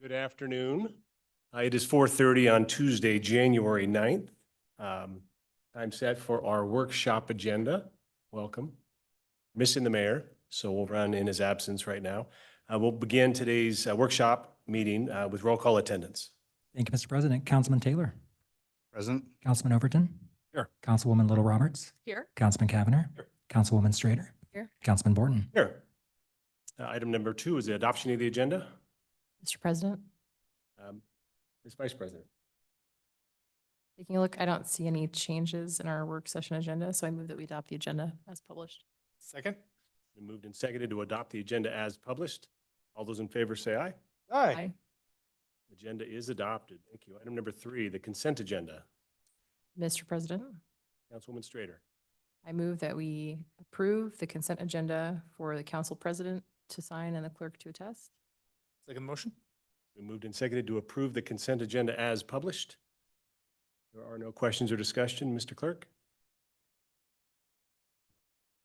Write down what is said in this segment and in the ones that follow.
Good afternoon. It is 4:30 on Tuesday, January 9th. Time set for our workshop agenda. Welcome. Missing the mayor, so we'll run in his absence right now. We'll begin today's workshop meeting with roll call attendance. Thank you, Mr. President. Councilman Taylor. Present. Councilman Overton. Here. Councilwoman Little Roberts. Here. Councilman Cavanagh. Here. Councilwoman Strader. Here. Councilman Borton. Here. Item number 2 is the adoption of the agenda. Mr. President, Ms. Vice President. taking a look, I don't see any changes in our work session agenda, so I move that we adopt the agenda as published. Second. Been moved and seconded to adopt the agenda as published. All those in favor say aye. Aye. Agenda is adopted. Thank you. Item number 3, the consent agenda. Mr. President, Councilwoman Strader. I move that we approve the consent agenda for the council president to sign and the clerk to attest. Second motion. Been moved and seconded to approve the consent agenda as published. There are no questions or discussion. Mr. Clerk?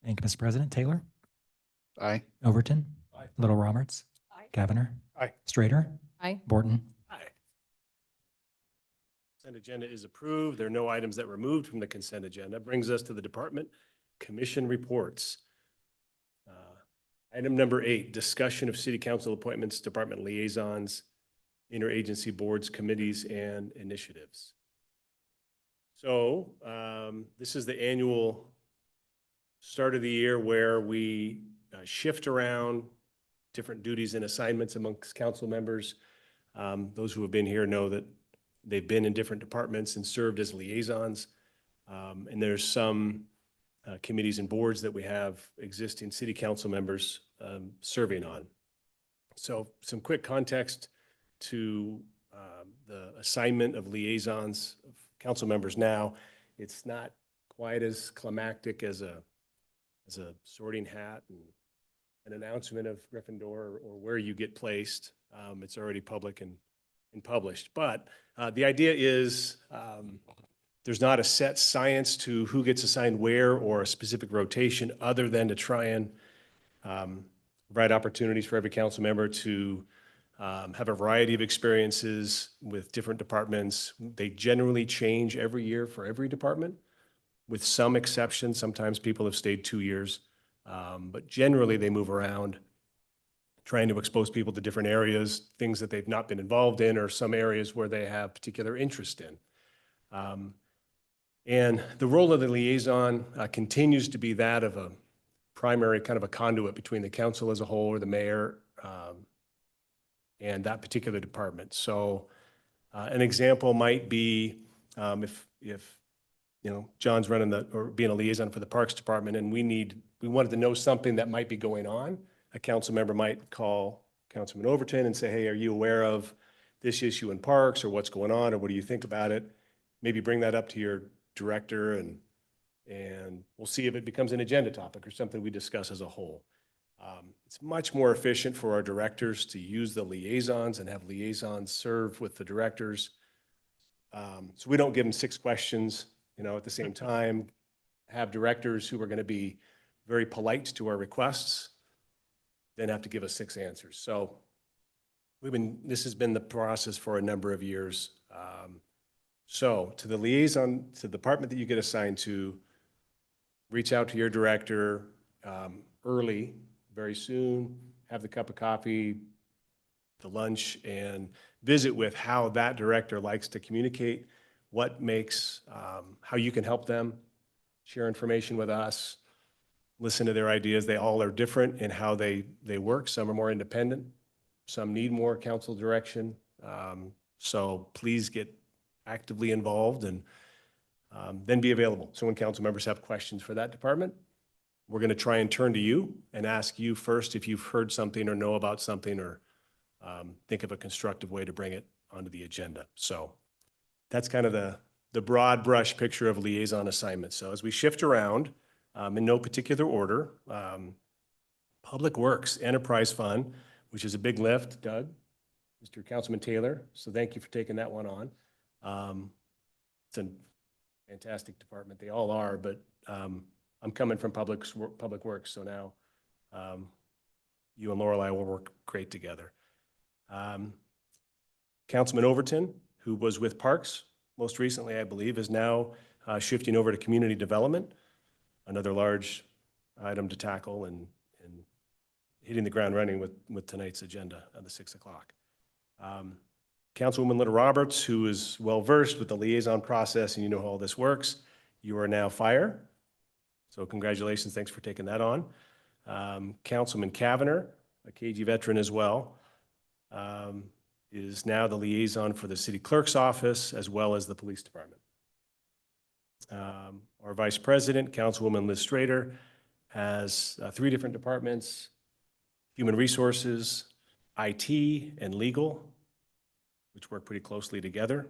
Thank you, Mr. President. Taylor. Aye. Overton. Aye. Little Roberts. Aye. Cavanagh. Aye. Strader. Aye. Borton. Aye. Consent agenda is approved. There are no items that were removed from the consent agenda. Brings us to the department commission reports. Item number 8, discussion of city council appointments, department liaisons, interagency boards, committees, and initiatives. So this is the annual start of the year where we shift around different duties and assignments amongst council members. Those who have been here know that they've been in different departments and served as liaisons. And there's some committees and boards that we have existing city council members serving on. So some quick context to the assignment of liaisons of council members now. It's not quite as climactic as a sorting hat and an announcement of Gryffindor or where you get placed. It's already public and published. But the idea is there's not a set science to who gets assigned where or a specific rotation other than to try and provide opportunities for every council member to have a variety of experiences with different departments. They generally change every year for every department, with some exceptions. Sometimes people have stayed 2 years, but generally they move around, trying to expose people to different areas, things that they've not been involved in, or some areas where they have particular interest in. And the role of the liaison continues to be that of a primary kind of a conduit between the council as a whole or the mayor and that particular department. So an example might be if you know, John's running or being a liaison for the Parks Department and we wanted to know something that might be going on, a council member might call Councilman Overton and say, hey, are you aware of this issue in Parks, or what's going on, or what do you think about it? Maybe bring that up to your director and we'll see if it becomes an agenda topic or something we discuss as a whole. It's much more efficient for our directors to use the liaisons and have liaisons serve with the directors. So we don't give them 6 questions, you know, at the same time, have directors who are going to be very polite to our requests, then have to give us 6 answers. So this has been the process for a number of years. So to the liaison, to the department that you get assigned to, reach out to your director early, very soon, have the cup of coffee, the lunch, and visit with how that director likes to communicate, what makes, how you can help them, share information with us, listen to their ideas. They all are different in how they work. Some are more independent. Some need more council direction. So please get actively involved and then be available. So when council members have questions for that department, we're going to try and turn to you and ask you first if you've heard something or know about something or think of a constructive way to bring it onto the agenda. So that's kind of the broad brush picture of liaison assignments. So as we shift around, in no particular order, Public Works Enterprise Fund, which is a big lift, Doug, Mr. Councilman Taylor. So thank you for taking that one on. It's a fantastic department. They all are, but I'm coming from Public Works, so now you and Lorelei will work great together. Councilman Overton, who was with Parks most recently, I believe, is now shifting over to Community Development, another large item to tackle and hitting the ground running with tonight's agenda at the 6 o'clock. Councilwoman Little Roberts, who is well-versed with the liaison process and you know how all this works, you are now Fire. So congratulations, thanks for taking that on. Councilman Kavanagh, a KG veteran as well, is now the liaison for the city clerk's office as well as the police department. Our vice president, Councilwoman Liz Strader, has 3 different departments: human resources, IT, and legal, which work pretty closely together.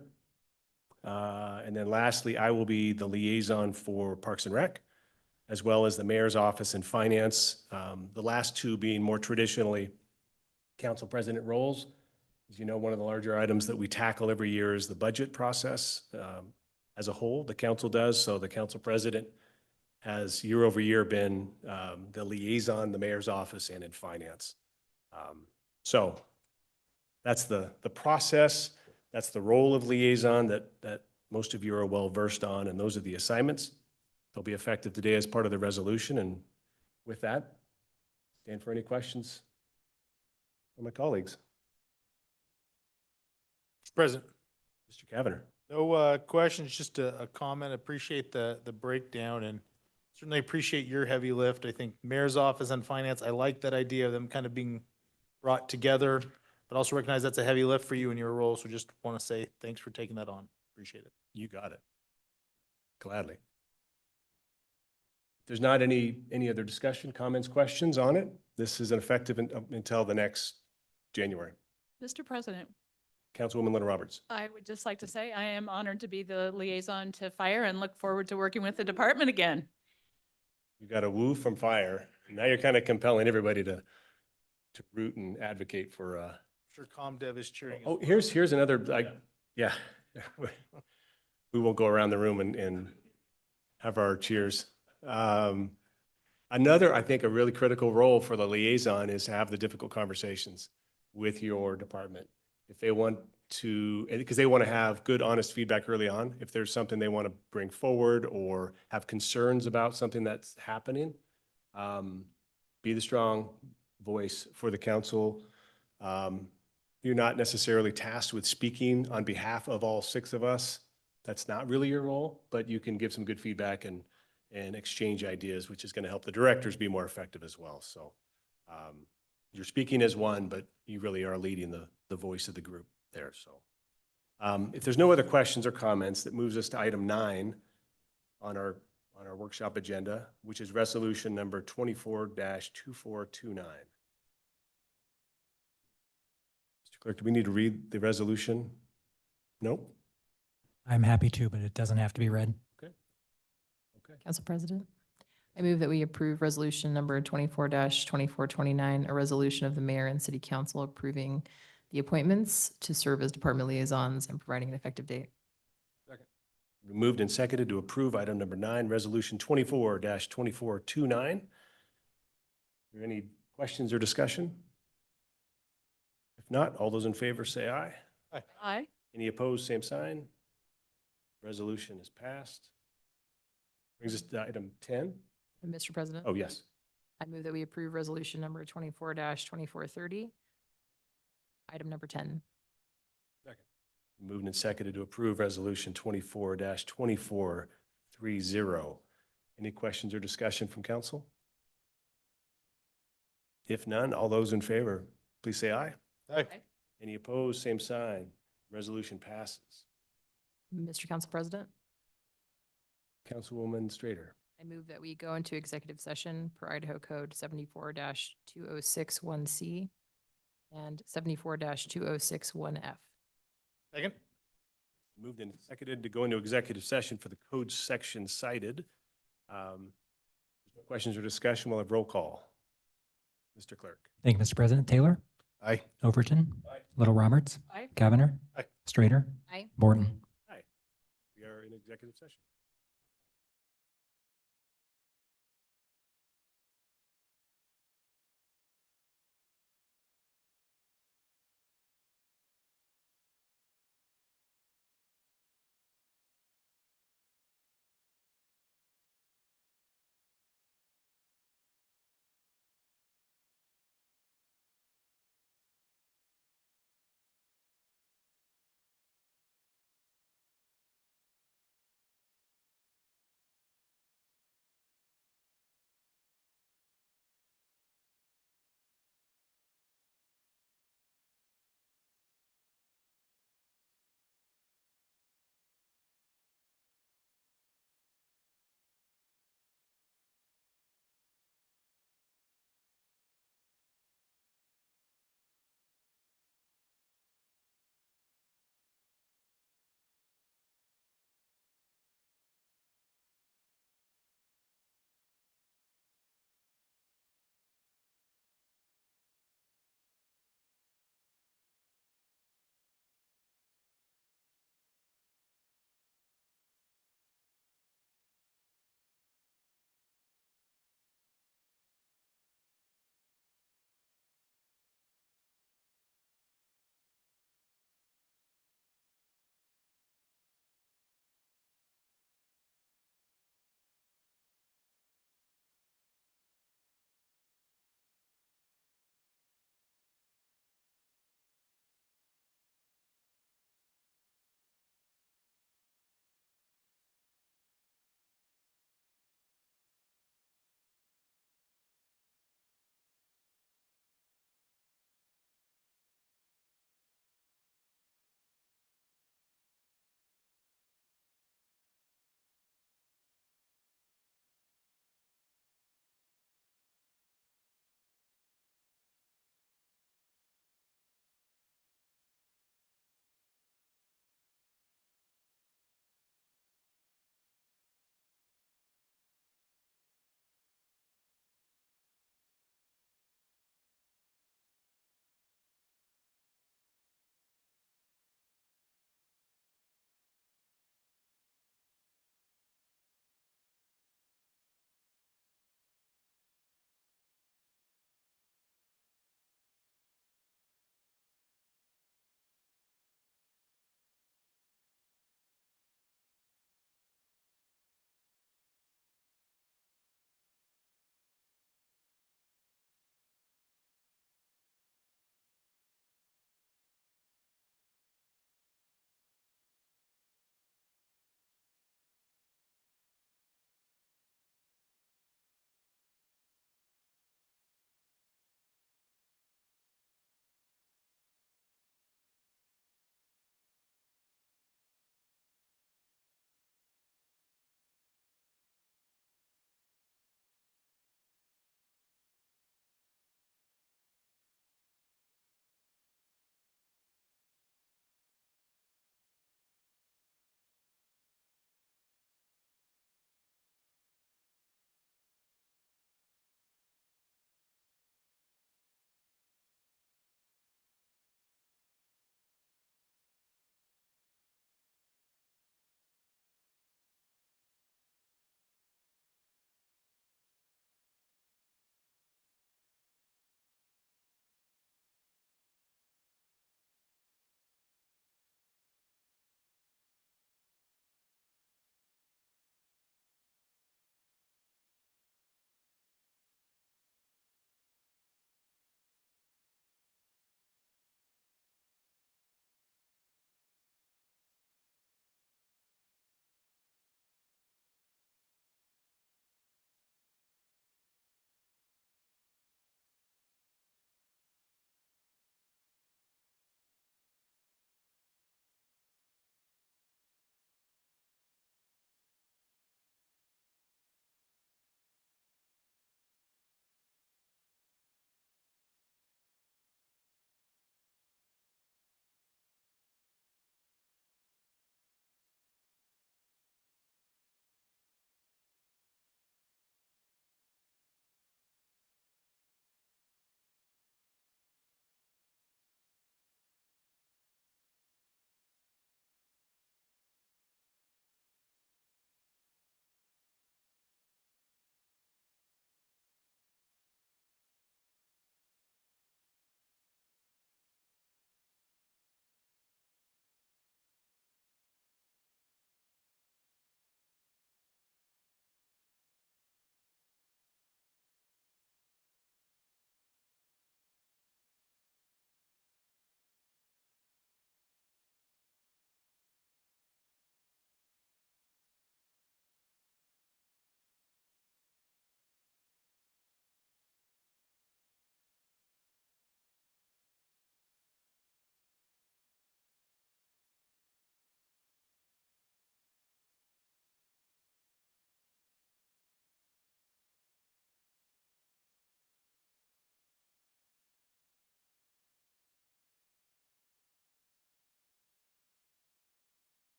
And then lastly, I will be the liaison for Parks and Rec, as well as the mayor's office and finance. The last 2 being more traditionally council president roles. As you know, one of the larger items that we tackle every year is the budget process as a whole, the council does. So the council president has year over year been the liaison, the mayor's office, and in finance. So that's the process. That's the role of liaison that most of you are well versed on, and those are the assignments. They'll be effective today as part of the resolution. And with that, stand for any questions from my colleagues. Mr. President. Mr. Kavanagh. No questions, just a comment. Appreciate the breakdown and certainly appreciate your heavy lift. I think mayor's office and finance, I like that idea of them kind of being brought together, but also recognize that's a heavy lift for you in your role. So just want to say thanks for taking that on. Appreciate it. You got it. Gladly. If there's not any other discussion, comments, questions on it, this is effective until the next January. Mr. President, Councilwoman Little Roberts. I would just like to say I am honored to be the liaison to Fire and look forward to working with the department again. You got a woo from Fire. Now you're kind of compelling everybody to root and advocate for. I'm sure ComDev is cheering. Oh, here's another. Yeah, we won't go around the room and have our cheers. Another, I think, a really critical role for the liaison is to have the difficult conversations with your department. If they want to, because they want to have good, honest feedback early on. If there's something they want to bring forward or have concerns about something that's happening, be the strong voice for the council. You're not necessarily tasked with speaking on behalf of all 6 of us. That's not really your role, but you can give some good feedback and exchange ideas, which is going to help the directors be more effective as well. So you're speaking as one, but you really are leading the voice of the group there. So if there's no other questions or comments, that moves us to item 9 on our workshop agenda, which is resolution number 24-2429. Mr. Clerk, do we need to read the resolution? No? I'm happy to, but it doesn't have to be read. Okay. Council President, I move that we approve resolution number 24-2429, a resolution of the mayor and city council approving the appointments to serve as department liaisons and providing an effective date. Second. Moved and seconded to approve item number 9, resolution 24-2429. Are there any questions or discussion? If not, all those in favor say aye. Aye. Any opposed, same sign. Resolution is passed. Brings us to item 10. And Mr. President? Oh, yes. I move that we approve resolution number 24-2430. Item number 10. Moved and seconded to approve Resolution 24-2430. Any questions or discussion from council? If none, all those in favor, please say aye. Aye. Any opposed, same sign. Resolution passes. Mr. Council President? Councilwoman Strader. I move that we go into executive session per Idaho Code 74-2061C and 74-2061F. Second? Moved and seconded to go into executive session for the code section cited. Questions or discussion? We'll have roll call. Mr. Clerk. Thank you, Mr. President. Taylor? Aye. Overton? Aye. Little Roberts? Aye. Cavanagh? Aye. Strader? Aye. Borton? We are in executive session.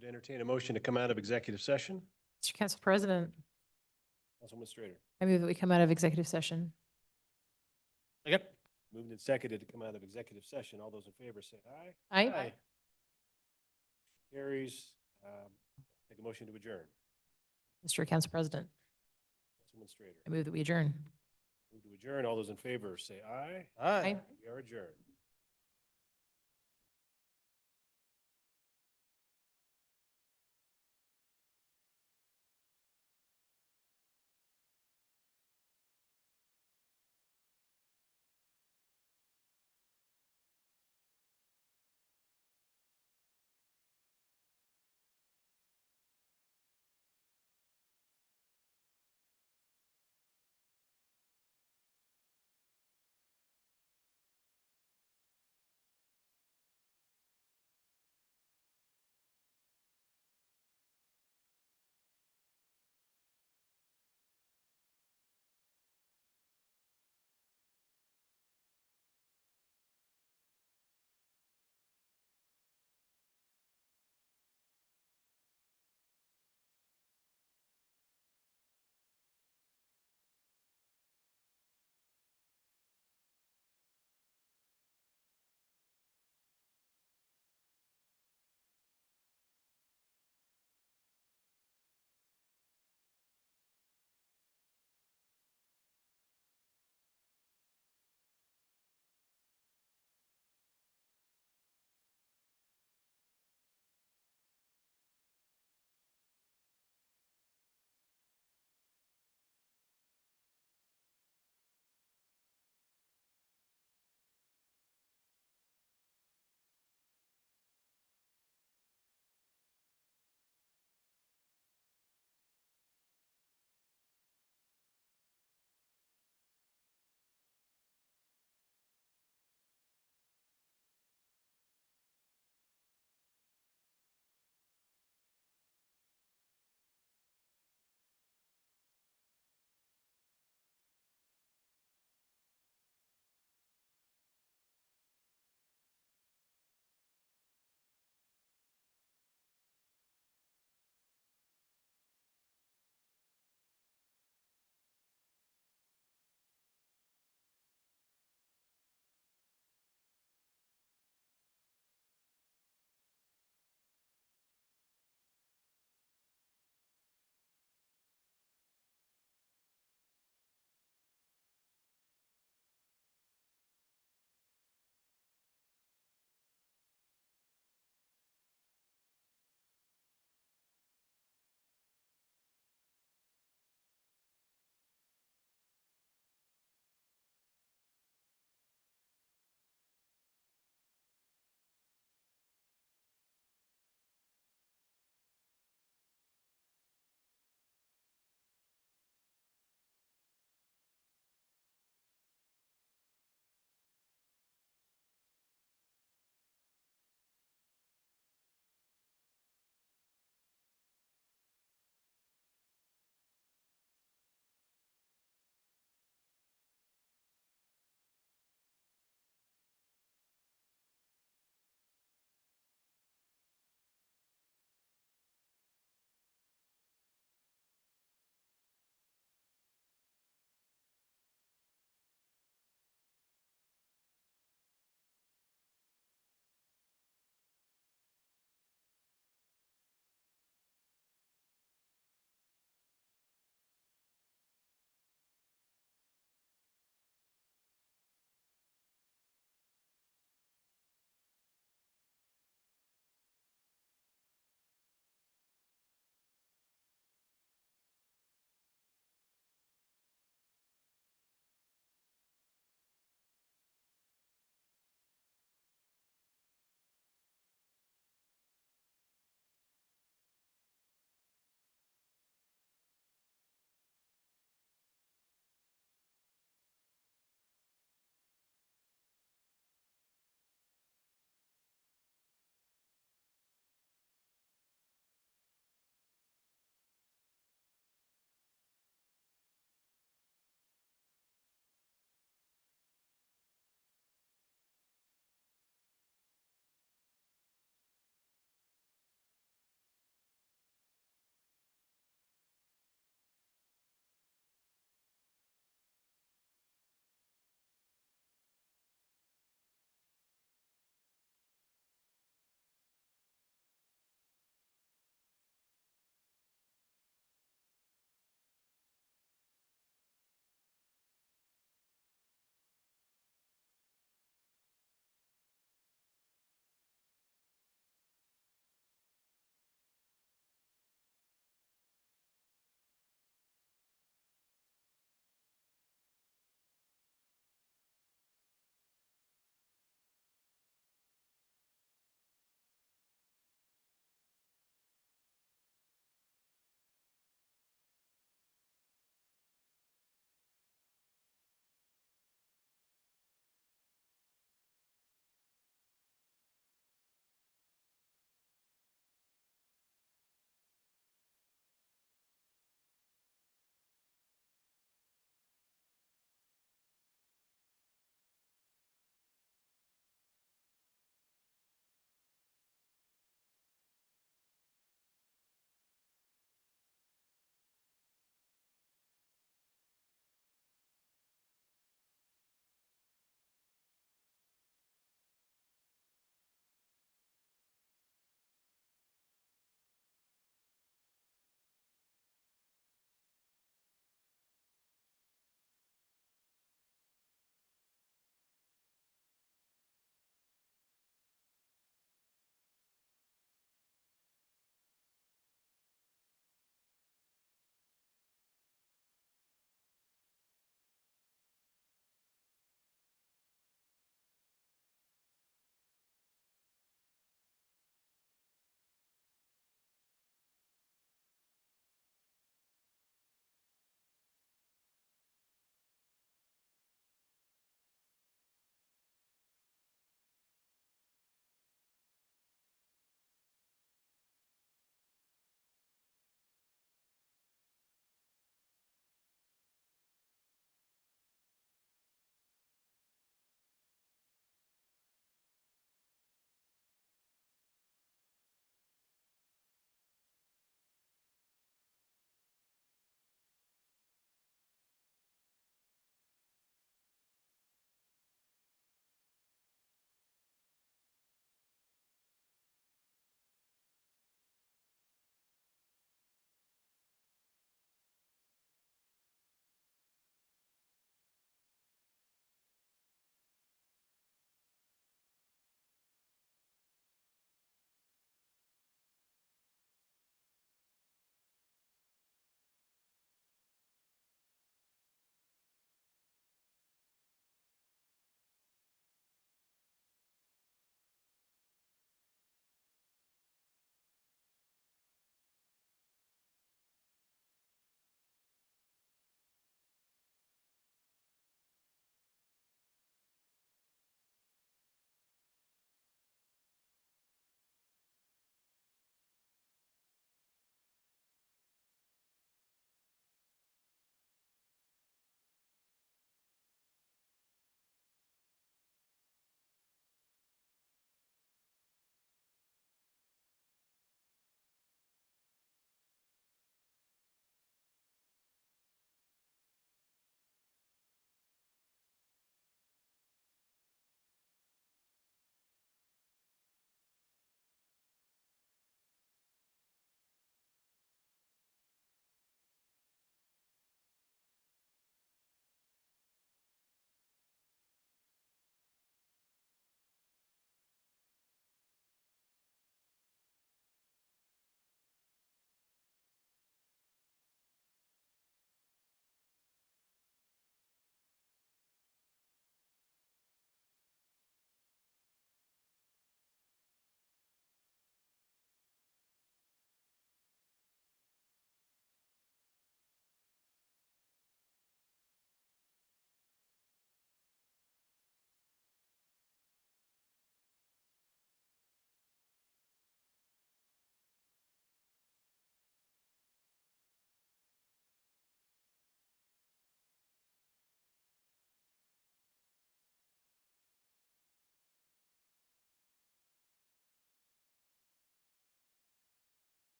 Would entertain a motion to come out of executive session. Mr. Council President, Councilman Strader. I move that we come out of executive session. Second. Moved and seconded to come out of executive session. All those in favor say aye. Aye. Carries. Take a motion to adjourn. Mr. Council President, Councilman Strader. I move that we adjourn. Move to adjourn. All those in favor say aye. Aye. We are adjourned.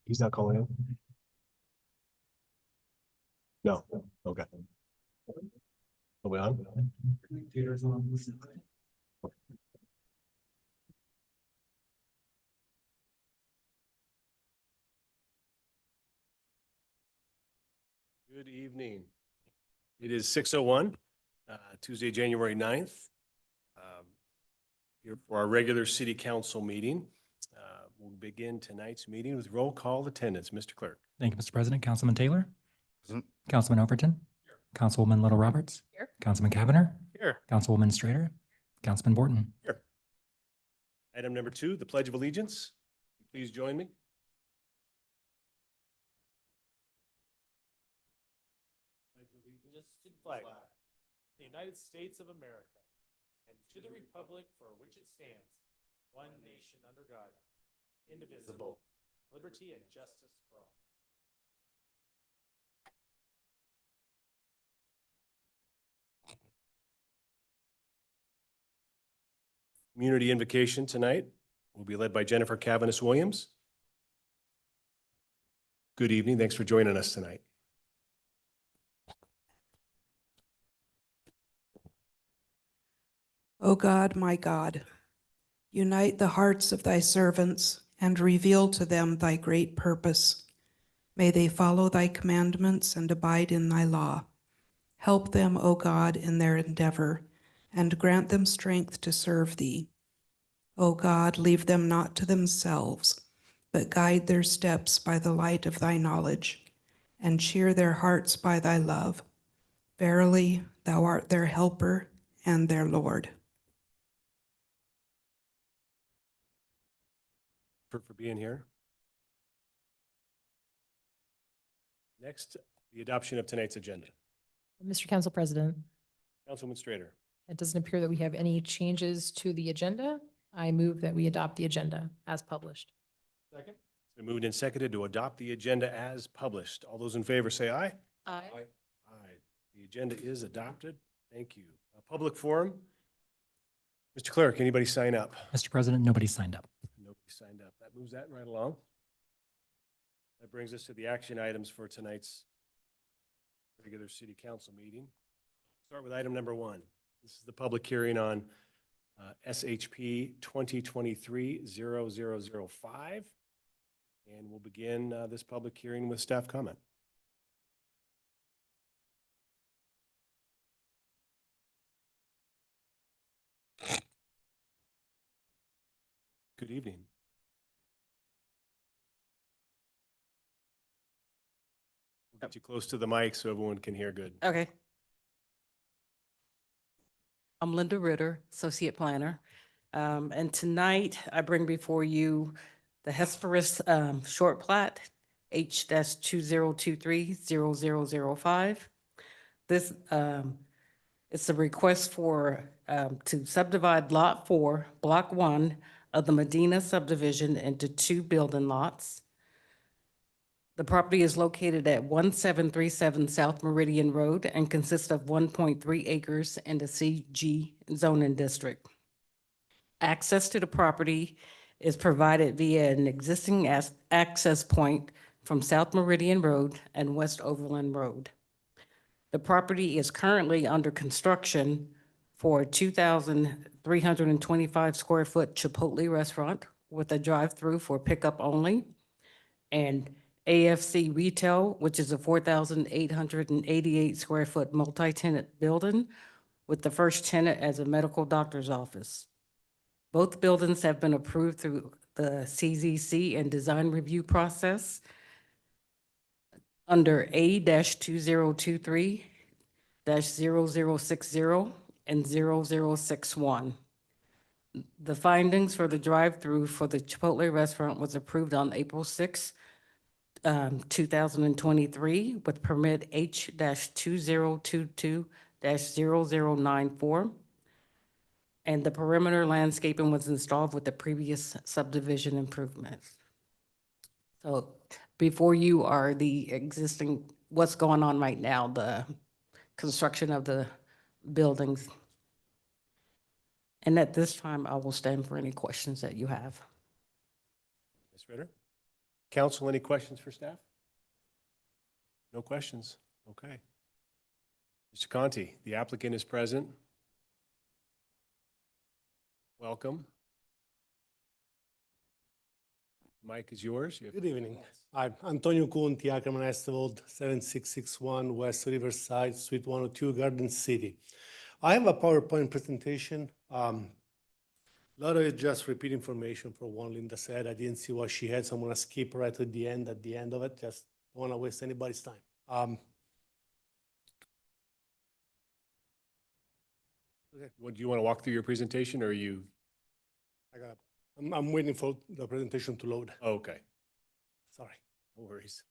He's not calling in? No, okay. Are we on? Good evening. It is 6:01, Tuesday, January 9th. Here for our regular city council meeting. We'll begin tonight's meeting with roll call attendance. Mr. Clerk. Thank you, Mr. President. Councilman Taylor? Present. Councilman Overton? Councilwoman Little Roberts? Here. Councilman Cavanagh? Here. Councilwoman Strader? Councilman Borton? Here. Item number 2, the Pledge of Allegiance. Please join me. Just to the flag, the United States of America, and to the republic for which it stands, one nation under God, indivisible, liberty and justice for all. Community invocation tonight will be led by Jennifer Cavanis Williams. Good evening. Thanks for joining us tonight. O God, my God, unite the hearts of thy servants and reveal to them thy great purpose. May they follow thy commandments and abide in thy law. Help them, O God, in their endeavor, and grant them strength to serve thee. O God, leave them not to themselves, but guide their steps by the light of thy knowledge, and cheer their hearts by thy love. Verily, thou art their helper and their Lord. For being here. Next, the adoption of tonight's agenda. Mr. Council President, Councilwoman Strader. it doesn't appear that we have any changes to the agenda. I move that we adopt the agenda as published. Second? It's been moved and seconded to adopt the agenda as published. All those in favor say aye. Aye. Aye. The agenda is adopted. Thank you. A public forum. Mr. Clerk, anybody sign up? Mr. President, nobody signed up. Nobody signed up. That moves that right along. That brings us to the action items for tonight's regular city council meeting. Start with item number 1. This is the public hearing on SHP 2023-0005. And we'll begin this public hearing with staff comment. Good evening. We'll get you close to the mic so everyone can hear good. Okay. I'm Linda Ritter, Associate Planner. And tonight I bring before you the Hesperus Short Plat, H-2023-0005. This it's a request for to subdivide Lot 4, Block 1 of the Medina subdivision into 2 building lots. The property is located at 1737 South Meridian Road and consists of 1.3 acres in the CG zoning district. Access to the property is provided via an existing access point from South Meridian Road and West Overland Road. The property is currently under construction for a 2,325 square foot Chipotle restaurant with a drive-through for pickup only, and AFC Retail, which is a 4,888 square foot multi-tenant building with the first tenant as a medical doctor's office. Both buildings have been approved through the CZC and design review process under A-2023-0060 and 0061. The findings for the drive-through for the Chipotle restaurant was approved on April 6, 2023 with permit H-2022-0094. And the perimeter landscaping was installed with the previous subdivision improvements. So before you are the existing, what's going on right now, the construction of the buildings. And at this time, I will stand for any questions that you have. Ms. Ritter? Council, any questions for staff? No questions? Okay. Mr. Conti, the applicant is present. Welcome. Mic is yours. You have- Good evening. I'm Antonio Conti, Ackerman Esteveld, 7661 West Riverside, Suite 102, Garden City. I have a PowerPoint presentation. A lot of it just repeat information for what Linda said. I didn't see what she had, so I'm gonna skip right to the end, at the end of it. Just don't wanna waste anybody's time. Okay. What, do you want to walk through your presentation or are you? I'm waiting for the presentation to load. Oh, okay. Sorry. No worries.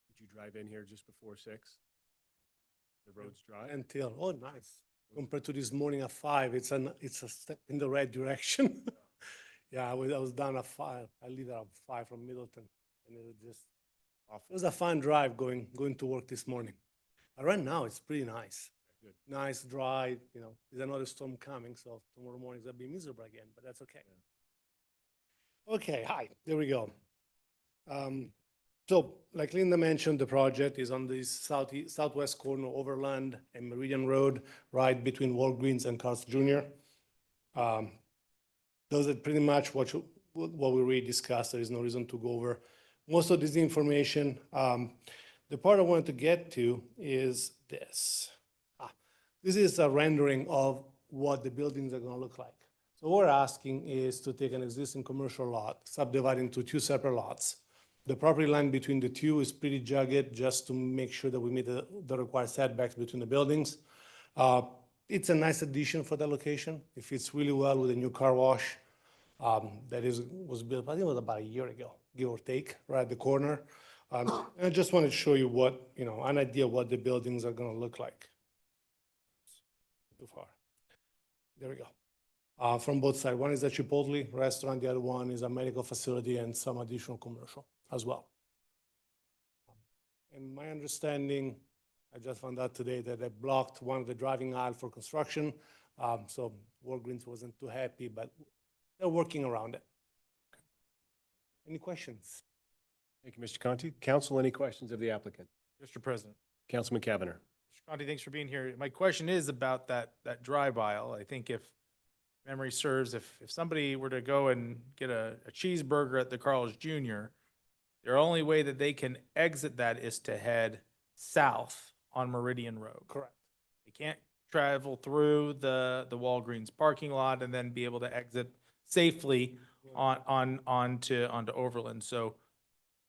Did you drive in here just before 6? The road's dry? Until, oh, nice. Compared to this morning at 5, it's a step in the right direction. Yeah, I was down at 5. I leave at 5 from Middleton, and it was just, it was a fun drive going to work this morning. But right now, it's pretty nice. Good. Nice, dry, there's another storm coming, so tomorrow morning it's gonna be miserable again, but that's okay. Okay, hi, there we go. So like Linda mentioned, the project is on the southwest corner, Overland and Meridian Road, right between Walgreens and Carl's Jr. Those are pretty much what we already discussed. There is no reason to go over most of this information. The part I wanted to get to is this. This is a rendering of what the buildings are gonna look like. So what we're asking is to take an existing commercial lot, subdivide into 2 separate lots. The property line between the 2 is pretty jagged, just to make sure that we meet the required setbacks between the buildings. It's a nice addition for the location. It fits really well with a new car wash was built, I think it was about a year ago, give or take, right at the corner. And I just wanted to show you what, an idea what the buildings are gonna look like. Too far. There we go. From both sides. One is a Chipotle restaurant, the other one is a medical facility and some additional commercial as well. And my understanding, I just found out today that they blocked one of the driving aisle for construction. So Walgreens wasn't too happy, but they're working around it. Any questions? Thank you, Mr. Conti. Council, any questions of the applicant? Mr. President. Councilman Cavanagh. Mr. Conti, thanks for being here. My question is about that drive aisle. I think if memory serves, if somebody were to go and get a cheeseburger at the Carl's Jr., their only way that they can exit that is to head south on Meridian Road. Correct. They can't travel through the Walgreens parking lot and then be able to exit safely onto Overland. So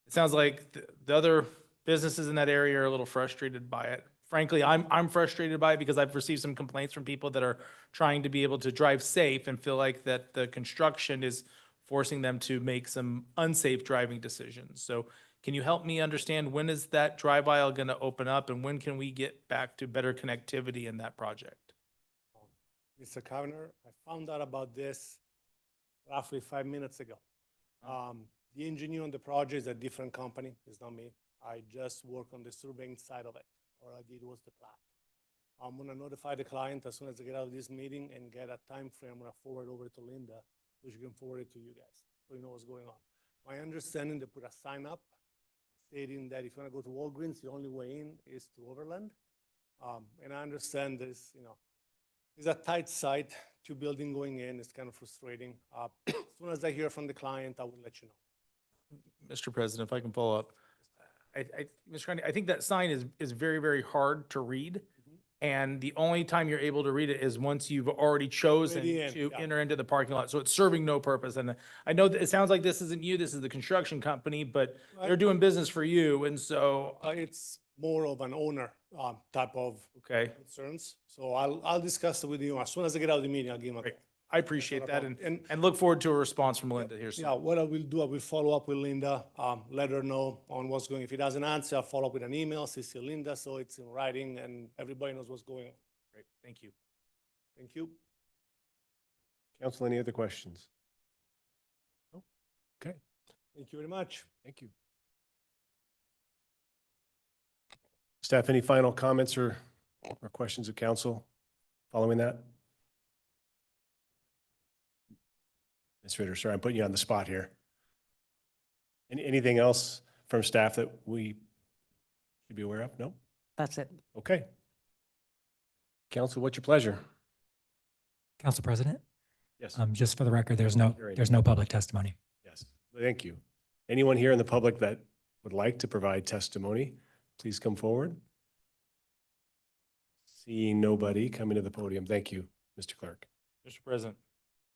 it sounds like the other businesses in that area are a little frustrated by it. Frankly, I'm frustrated by it because I've received some complaints from people that are trying to be able to drive safe and feel like that the construction is forcing them to make some unsafe driving decisions. So can you help me understand when is that drive aisle going to open up and when can we get back to better connectivity in that project? Mr. Kavanagh, I found out about this roughly 5 minutes ago. The engineer on the project is a different company. It's not me. I just work on the surveying side of it. All I did was the plat. I'm gonna notify the client as soon as I get out of this meeting and get a time frame. I'm gonna forward over to Linda, so she can forward it to you guys, so you know what's going on. My understanding, they put a sign up stating that if you wanna go to Walgreens, the only way in is to Overland. And I understand this, it's a tight site, 2 buildings going in, it's kind of frustrating. As soon as I hear from the client, I will let you know. Mr. President, if I can follow up. Mr. Grundy, I think that sign is very, very hard to read. And the only time you're able to read it is once you've already chosen Already in, to yeah. enter into the parking lot. So it's serving no purpose. And I know that it sounds like this isn't you, this is the construction company, but they're doing business for you. And so, It's more of an owner type of okay, concerns. So I'll discuss it with you. As soon as I get out of the meeting, I'll give him a Great. call. I appreciate that And- and look forward to a response from Linda here soon. Yeah, what I will do, I will follow up with Linda, let her know on what's going. If he doesn't answer, I'll follow up with an email, CC Linda, so it's in writing and everybody knows what's going on. Great, thank you. Thank you. Council, any other questions? No? Okay, Thank you very much. thank you. Staff, any final comments or questions of council following that? Ms. Ritter, sorry, I'm putting you on the spot here. Anything else from staff that we should be aware of? No? That's it. Okay. Council, what's your pleasure? Council President, Yes. just for the record, there's no public testimony. Yes, thank you. Anyone here in the public that would like to provide testimony, please come forward. Seeing nobody coming to the podium, thank you, Mr. Clerk. Mr. President,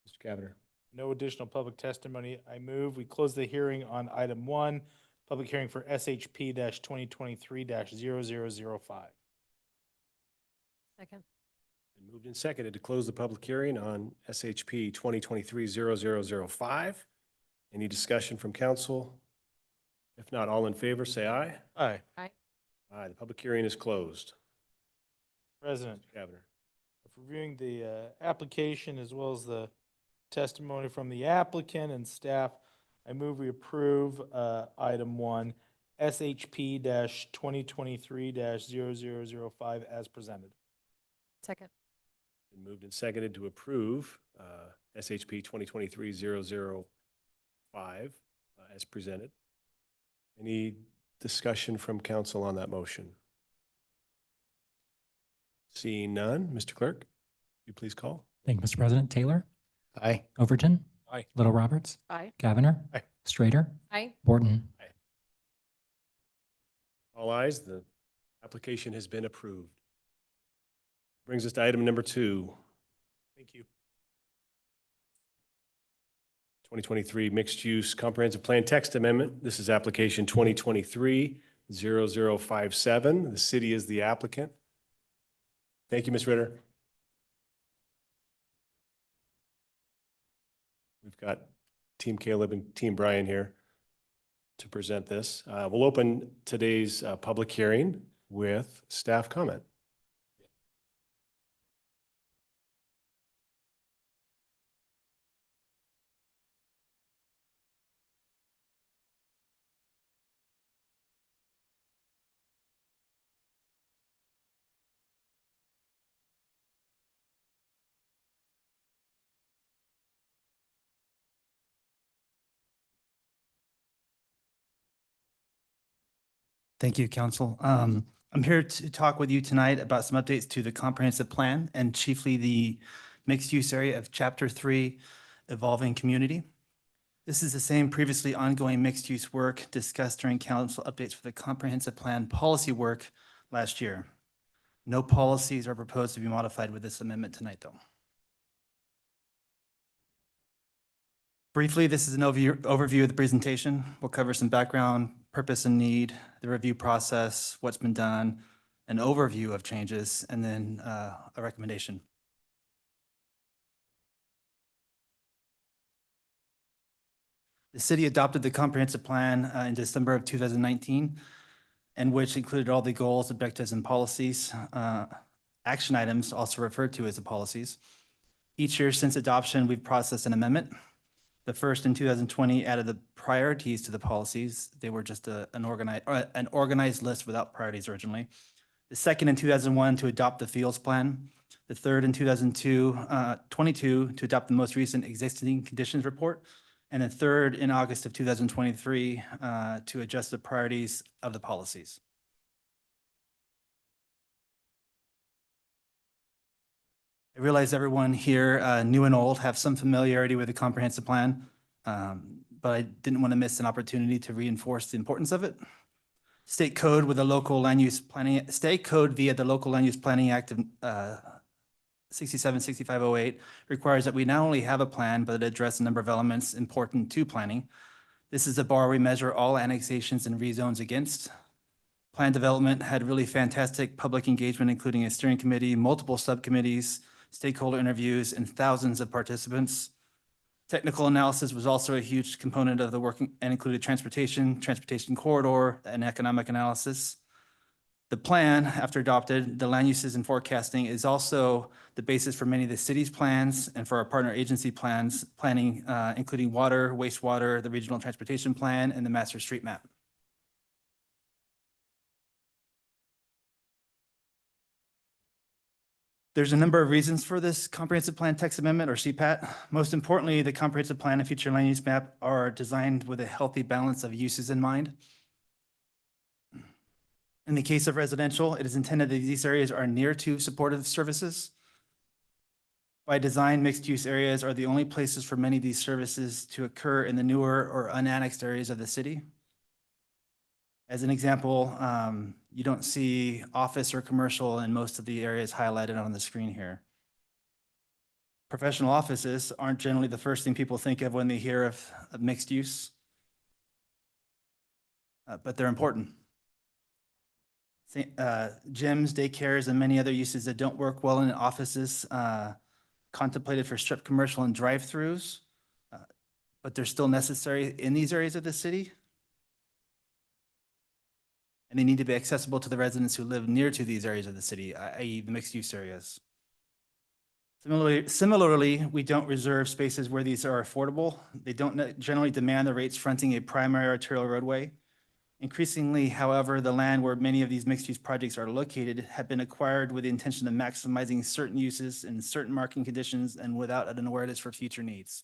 Mr. Cavanagh. no additional public testimony. I move we close the hearing on item 1, public hearing for SHP 2023-0005. Second. Been moved and seconded to close the public hearing on SHP 2023-0005. Any discussion from council? If not, all in favor, say aye. Aye. Aye, the public hearing is closed. President, Mr. Cavanagh. reviewing the application as well as the testimony from the applicant and staff, I move we approve item 1, SHP 2023-0005 as presented. Second. Been moved and seconded to approve SHP 2023-005 as presented. Any discussion from council on that motion? Seeing none, Mr. Clerk, will you please call? Thank you, Mr. President. Taylor, Aye. Overton. Aye. Little Roberts, Aye. Cavanagh. Aye. Strater, Aye. Borton. All ayes, the application has been approved. Brings us to item number 2. Thank you. 2023 Mixed Use Comprehensive Plan Text Amendment. This is application 2023-0057. The city is the applicant. Thank you, Ms. Ritter. We've got Team Caleb and Team Brian here to present this. We'll open today's public hearing with staff comment. Thank you, Council. I'm here to talk with you tonight about some updates to the comprehensive plan and chiefly the mixed-use area of Chapter 3, Evolving Community. This is the same previously ongoing mixed-use work discussed during council updates for the comprehensive plan policy work last year. No policies are proposed to be modified with this amendment tonight, though. Briefly, this is an overview of the presentation. We'll cover some background, purpose and need, the review process, what's been done, an overview of changes, and then a recommendation. The city adopted the comprehensive plan in December of 2019, and which included all the goals, objectives, and policies, action items, also referred to as the policies. Each year since adoption, we've processed an amendment. The first in 2020 added the priorities to the policies. They were just an organized list without priorities originally. The second in 2001 to adopt the fields plan. The third in 2022 to adopt the most recent existing conditions report. And the third in August of 2023 to adjust the priorities of the policies. I realize everyone here, new and old, have some familiarity with the comprehensive plan, but I didn't want to miss an opportunity to reinforce the importance of it. State code via the Local Land Use Planning Act of 676508 requires that we not only have a plan, but address a number of elements important to planning. This is the bar we measure all annexations and rezones against. Plan development had really fantastic public engagement, including a steering committee, multiple subcommittees, stakeholder interviews, and thousands of participants. Technical analysis was also a huge component of the work and included transportation corridor, and economic analysis. The plan, after adopted, the land uses and forecasting is also the basis for many of the city's plans and for our partner agency plans, planning, including water, wastewater, the regional transportation plan, and the master street map. There's a number of reasons for this comprehensive plan text amendment, or CPAT. Most importantly, the comprehensive plan and future land use map are designed with a healthy balance of uses in mind. In the case of residential, it is intended that these areas are near to supportive services. By design, mixed-use areas are the only places for many of these services to occur in the newer or unannexed areas of the city. As an example, you don't see office or commercial in most of the areas highlighted on the screen here. Professional offices aren't generally the first thing people think of when they hear of mixed use, but they're important. Gyms, daycares, and many other uses that don't work well in offices contemplated for strip commercial and drive-throughs, but they're still necessary in these areas of the city. And they need to be accessible to the residents who live near to these areas of the city, i.e. the mixed-use areas. Similarly, we don't reserve spaces where these are affordable. They don't generally demand the rates fronting a primary arterial roadway. Increasingly, however, the land where many of these mixed-use projects are located have been acquired with the intention of maximizing certain uses in certain market conditions and without an awareness for future needs.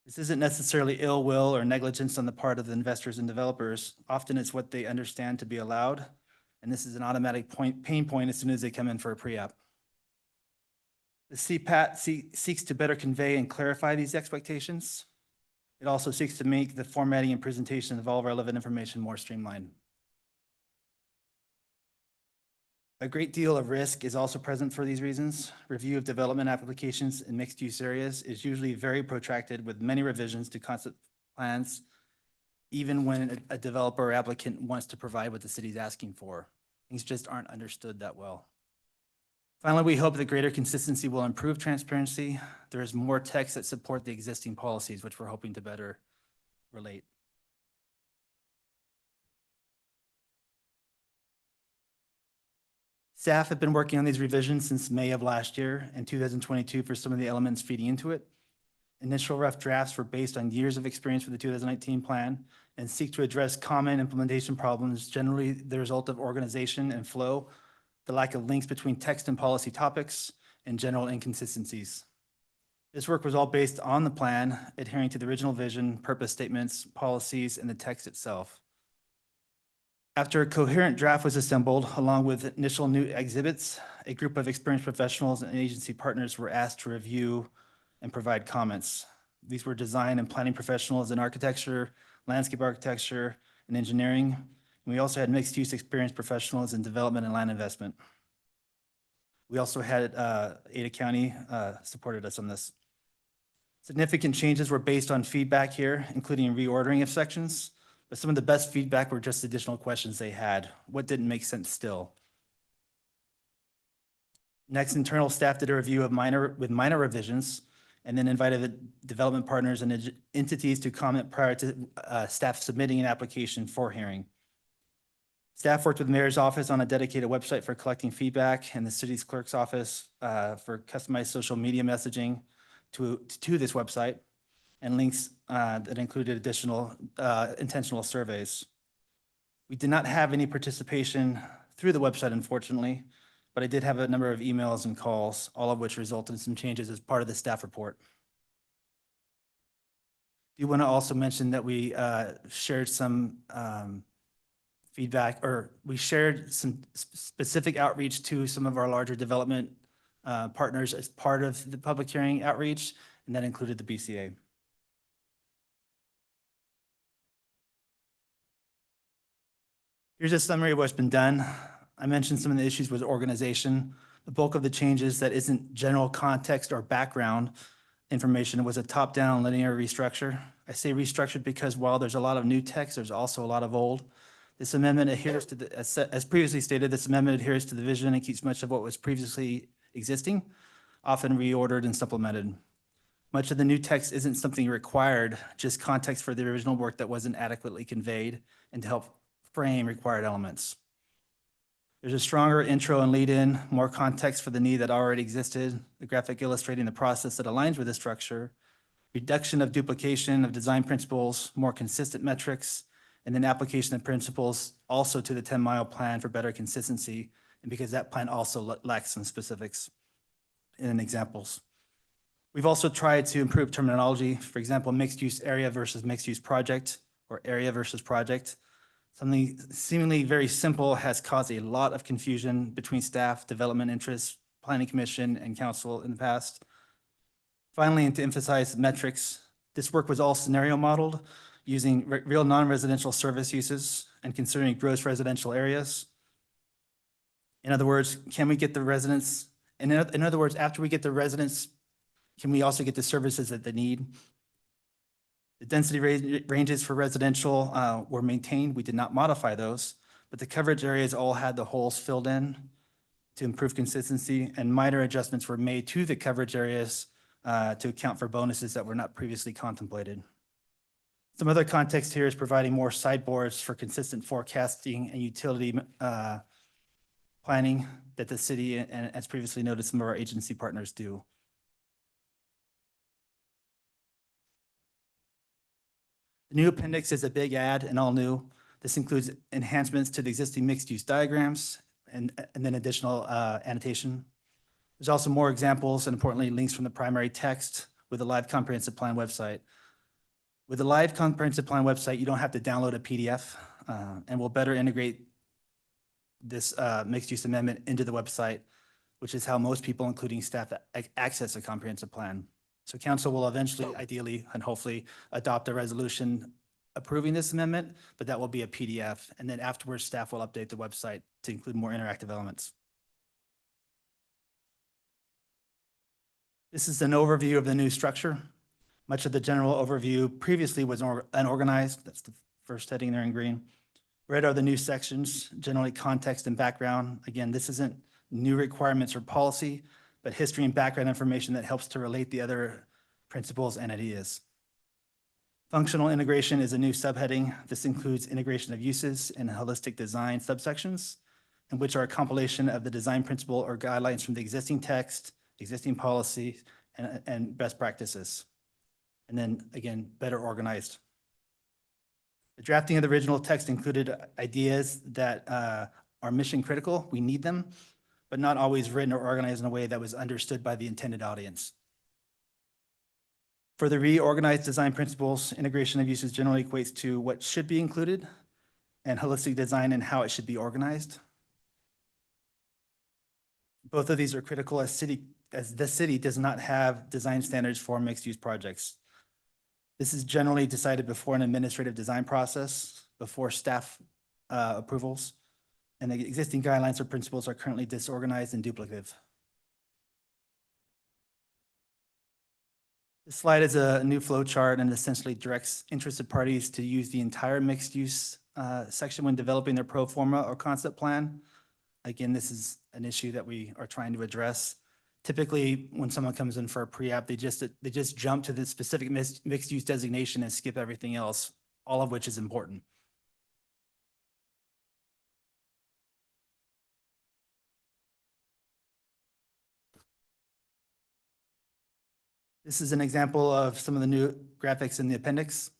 This isn't necessarily ill will or negligence on the part of the investors and developers. Often it's what they understand to be allowed, and this is an automatic pain point as soon as they come in for a pre-app. The CPAT seeks to better convey and clarify these expectations. It also seeks to make the formatting and presentation of all relevant information more streamlined. A great deal of risk is also present for these reasons. Review of development applications in mixed-use areas is usually very protracted with many revisions to concept plans, even when a developer or applicant wants to provide what the city's asking for. Things just aren't understood that well. Finally, we hope that greater consistency will improve transparency. There is more text that support the existing policies, which we're hoping to better relate. Staff have been working on these revisions since May of last year and 2022 for some of the elements feeding into it. Initial rough drafts were based on years of experience with the 2019 plan and seek to address common implementation problems, generally the result of organization and flow, the lack of links between text and policy topics, and general inconsistencies. This work was all based on the plan, adhering to the original vision, purpose statements, policies, and the text itself. After a coherent draft was assembled, along with initial new exhibits, a group of experienced professionals and agency partners were asked to review and provide comments. These were design and planning professionals in architecture, landscape architecture, and engineering. And we also had mixed-use experienced professionals in development and land investment. We also had Ada County supported us on this. Significant changes were based on feedback here, including reordering of sections. But some of the best feedback were just additional questions they had. What didn't make sense still? Next, internal staff did a review of minor revisions and then invited the development partners and entities to comment prior to staff submitting an application for hearing. Staff worked with the mayor's office on a dedicated website for collecting feedback and the city's clerk's office for customized social media messaging to this website, and links that included additional intentional surveys. We did not have any participation through the website, unfortunately, but I did have a number of emails and calls, all of which resulted in some changes as part of the staff report. Do you want to also mention that we shared some feedback, or we shared some specific outreach to some of our larger development partners as part of the public hearing outreach, and that included the BCA. Here's a summary of what's been done. I mentioned some of the issues with organization. The bulk of the changes that isn't general context or background information was a top-down linear restructure. I say restructured because while there's a lot of new text, there's also a lot of old. This amendment adheres to, as previously stated, this amendment adheres to the vision and keeps much of what was previously existing, often reordered and supplemented. Much of the new text isn't something required, just context for the original work that wasn't adequately conveyed and to help frame required elements. There's a stronger intro and lead-in, more context for the need that already existed, the graphic illustrating the process that aligns with the structure, reduction of duplication of design principles, more consistent metrics, and then application of principles also to the 10-mile plan for better consistency, and because that plan also lacks some specifics and examples. We've also tried to improve terminology, for example, mixed-use area versus mixed-use project, or area versus project. Something seemingly very simple has caused a lot of confusion between staff, development interests, planning commission, and council in the past. Finally, and to emphasize metrics, this work was all scenario modeled using real non-residential service uses and considering gross residential areas. In other words, can we get the residents, and in other words, after we get the residents, can we also get the services that they need? The density ranges for residential were maintained. We did not modify those, but the coverage areas all had the holes filled in to improve consistency, and minor adjustments were made to the coverage areas to account for bonuses that were not previously contemplated. Some other context here is providing more sideboards for consistent forecasting and utility planning that the city, and as previously noted, some of our agency partners do. The new appendix is a big add and all new. This includes enhancements to the existing mixed-use diagrams and then additional annotation. There's also more examples and importantly, links from the primary text with the live comprehensive plan website. With the live comprehensive plan website, you don't have to download a PDF and we'll better integrate this mixed-use amendment into the website, which is how most people, including staff, access a comprehensive plan. So council will eventually, ideally, and hopefully adopt a resolution approving this amendment, but that will be a PDF. And then afterwards, staff will update the website to include more interactive elements. This is an overview of the new structure. Much of the general overview previously was unorganized. That's the first heading there in green. Red are the new sections, generally context and background. Again, this isn't new requirements or policy, but history and background information that helps to relate the other principles and ideas. Functional integration is a new subheading. This includes integration of uses and holistic design subsections, in which are a compilation of the design principle or guidelines from the existing text, existing policy, and best practices. And then again, better organized. The drafting of the original text included ideas that are mission critical. We need them, but not always written or organized in a way that was understood by the intended audience. For the reorganized design principles, integration of uses generally equates to what should be included and holistic design and how it should be organized. Both of these are critical as the city does not have design standards for mixed-use projects. This is generally decided before an administrative design process, before staff approvals, and the existing guidelines or principles are currently disorganized and duplicative. This slide is a new flow chart and essentially directs interested parties to use the entire mixed-use section when developing their pro forma or concept plan. Again, this is an issue that we are trying to address. Typically, when someone comes in for a pre-app, they just jump to the specific mixed-use designation and skip everything else, all of which is important. This is an example of some of the new graphics in the appendix.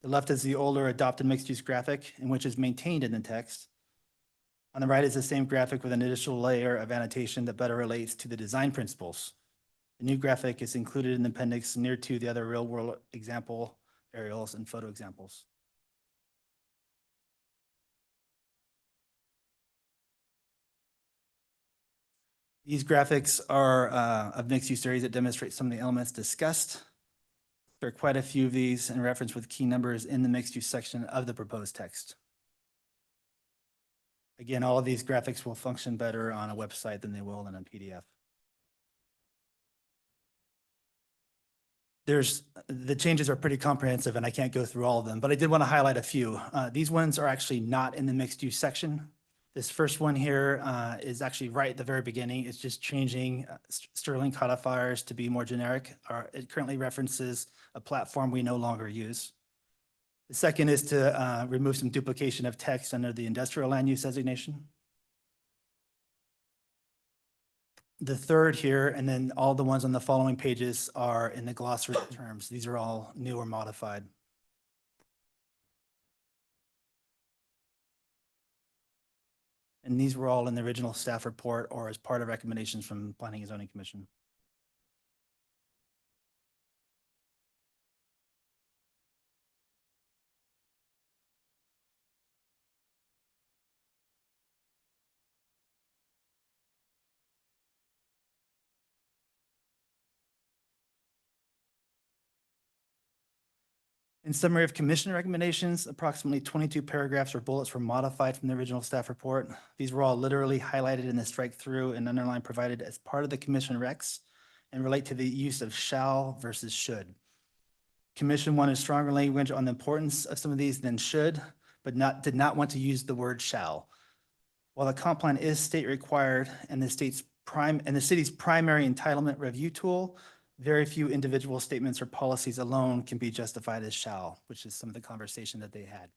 The left is the older adopted mixed-use graphic, and which is maintained in the text. On the right is the same graphic with an additional layer of annotation that better relates to the design principles. The new graphic is included in the appendix near to the other real-world example aerials and photo examples. These graphics are of mixed-use areas that demonstrate some of the elements discussed. There are quite a few of these in reference with key numbers in the mixed-use section of the proposed text. Again, all of these graphics will function better on a website than they will in a PDF. The changes are pretty comprehensive and I can't go through all of them, but I did want to highlight a few. These ones are actually not in the mixed use section. This first one here is actually right at the very beginning. It's just changing Sterling codifiers to be more generic. It currently references a platform we no longer use. The second is to remove some duplication of text under the industrial land use designation. the third here, and then all the ones on the following pages are in the glossary terms. These are all new or modified. And these were all in the original staff report or as part of recommendations from Planning and Zoning Commission. In summary of commission recommendations, approximately 22 paragraphs or bullets were modified from the original staff report. These were all literally highlighted in the strike through and underline provided as part of the commission recs and relate to the use of shall versus should. Commission wanted stronger language on the importance of some of these than should, but did not want to use the word shall. While the comp plan is state required and the city's primary entitlement review tool, very few individual statements or policies alone can be justified as shall, which is some of the conversation that they had.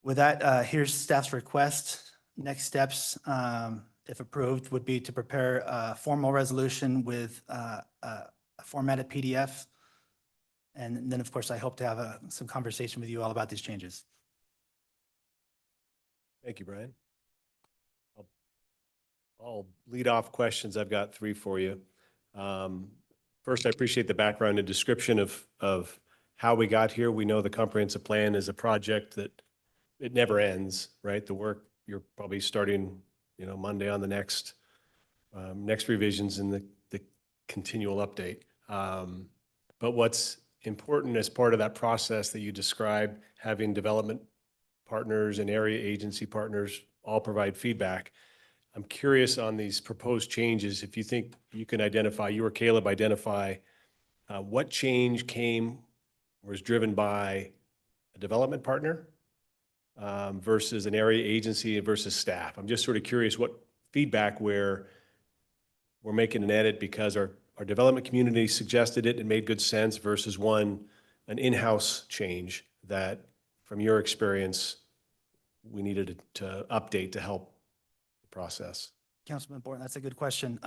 With that, here's staff's request. Next steps, if approved, would be to prepare a formal resolution with a formatted PDF. And then, of course, I hope to have some conversation with you all about these changes. Thank you, Brian. I'll lead off questions. I've got 3 for you. First, I appreciate the background and description of how we got here. We know the comprehensive plan is a project that it never ends, right? The work, you're probably starting, Monday on the next revisions and the continual update. But what's important as part of that process that you described, having development partners and area agency partners all provide feedback. I'm curious on these proposed changes, if you think you can identify, you or Caleb identify what change came or was driven by a development partner versus an area agency versus staff. I'm just sort of curious what feedback where we're making an edit because our development community suggested it and made good sense versus an in-house change that, from your experience, we needed to update to help process. Councilman Borton, that's a good question.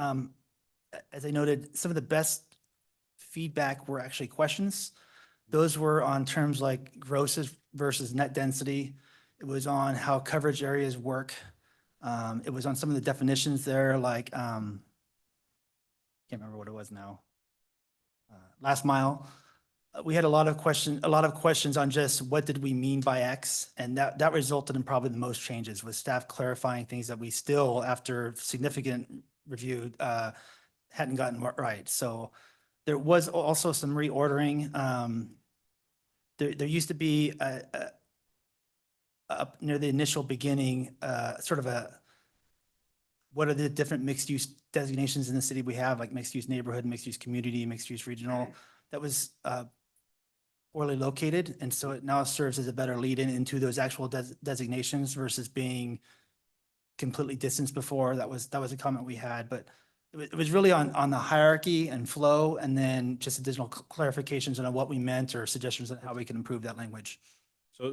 As I noted, some of the best feedback were actually questions. Those were on terms like gross versus net density. It was on how coverage areas work. It was on some of the definitions there, like, can't remember what it was now. Last mile. We had a lot of questions on just what did we mean by X, and that resulted in probably the most changes, with staff clarifying things that we still, after significant review, hadn't gotten right. So there was also some reordering. There used to be up near the initial beginning, sort of what are the different mixed use designations in the city we have, like mixed use neighborhood, mixed use community, mixed use regional. That was poorly located, and so it now serves as a better lead-in into those actual designations versus being completely distanced before. That was a comment we had, but it was really on the hierarchy and flow, and then just additional clarifications on what we meant or suggestions on how we can improve that language.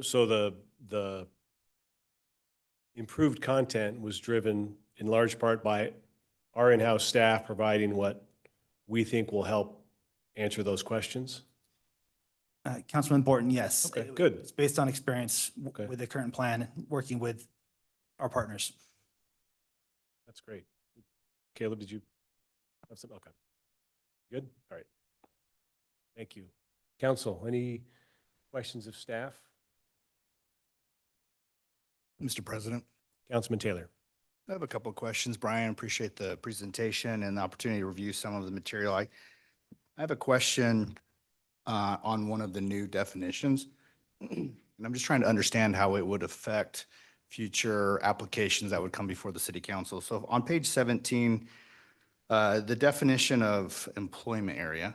So the improved content was driven in large part by our in-house staff providing what we think will help answer those questions? Councilman Borton, yes. Okay, good. It's based on experience Okay. with the current plan, working with our partners. That's great. Caleb, did you have some? Okay. Good? All right. Thank you. Council, any questions of staff? Mr. President, Councilman Taylor. I have a couple of questions. Brian, appreciate the presentation and the opportunity to review some of the material. I have a question on one of the new definitions. And I'm just trying to understand how it would affect future applications that would come before the city council. So on page 17, the definition of employment area,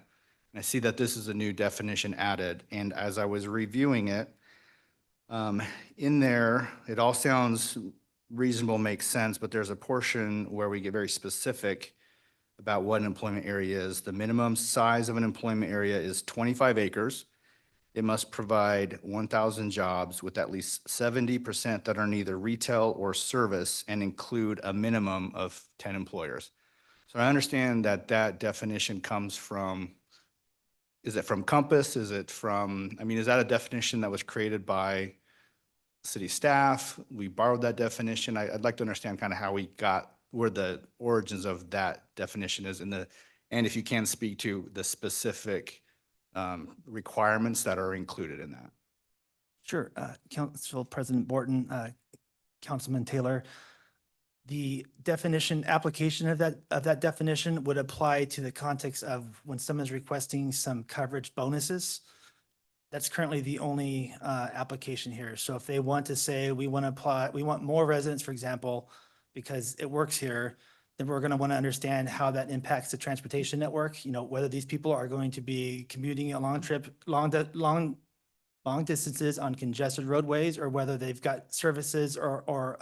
and I see that this is a new definition added. And as I was reviewing it, in there, it all sounds reasonable, makes sense, but there's a portion where we get very specific about what an employment area is. The minimum size of an employment area is 25 acres, it must provide 1,000 jobs with at least 70% that are neither retail or service and include a minimum of 10 employers. So I understand that that definition comes from, is it from Compass? Is it from, I mean, is that a definition that was created by city staff? We borrowed that definition. I'd like to understand kind of how we got, where the origins of that definition is and if you can speak to the specific requirements that are included in that. Sure, Council President Borton, Councilman Taylor. The definition, application of that definition would apply to the context of when someone's requesting some coverage bonuses. That's currently the only application here. So if they want to say, we want to apply, we want more residents, for example, because it works here, then we're going to want to understand how that impacts the transportation network, you know, whether these people are going to be commuting a long trip, long distances on congested roadways, or whether they've got services or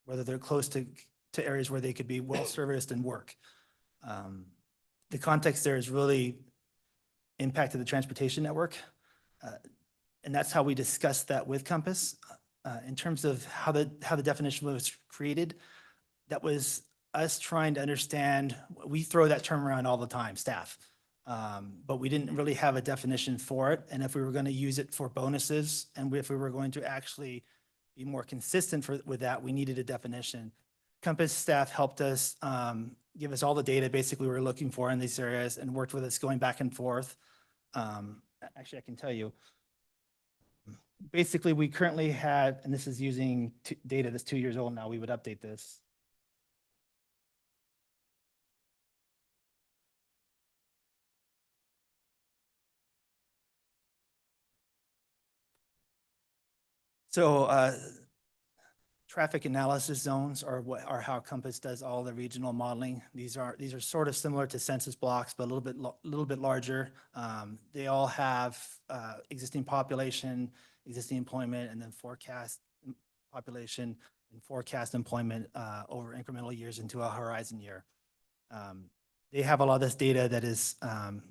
whether they're close to areas where they could be well-serviced and work. The context there is really impacted the transportation network. And that's how we discussed that with Compass. In terms of how the definition was created, that was us trying to understand, we throw that term around all the time, staff. But we didn't really have a definition for it. And if we were going to use it for bonuses, and if we were going to actually be more consistent with that, we needed a definition. Compass staff helped us give us all the data basically we were looking for in these areas and worked with us going back and forth. Actually, I can tell you, basically we currently had, and this is using data that's 2 years old now, we would update this. So traffic analysis zones are how Compass does all the regional modeling. These are sort of similar to census blocks, but a little bit larger. They all have existing population, existing employment, and then forecast population and forecast employment over incremental years into a horizon year. They have a lot of this data that is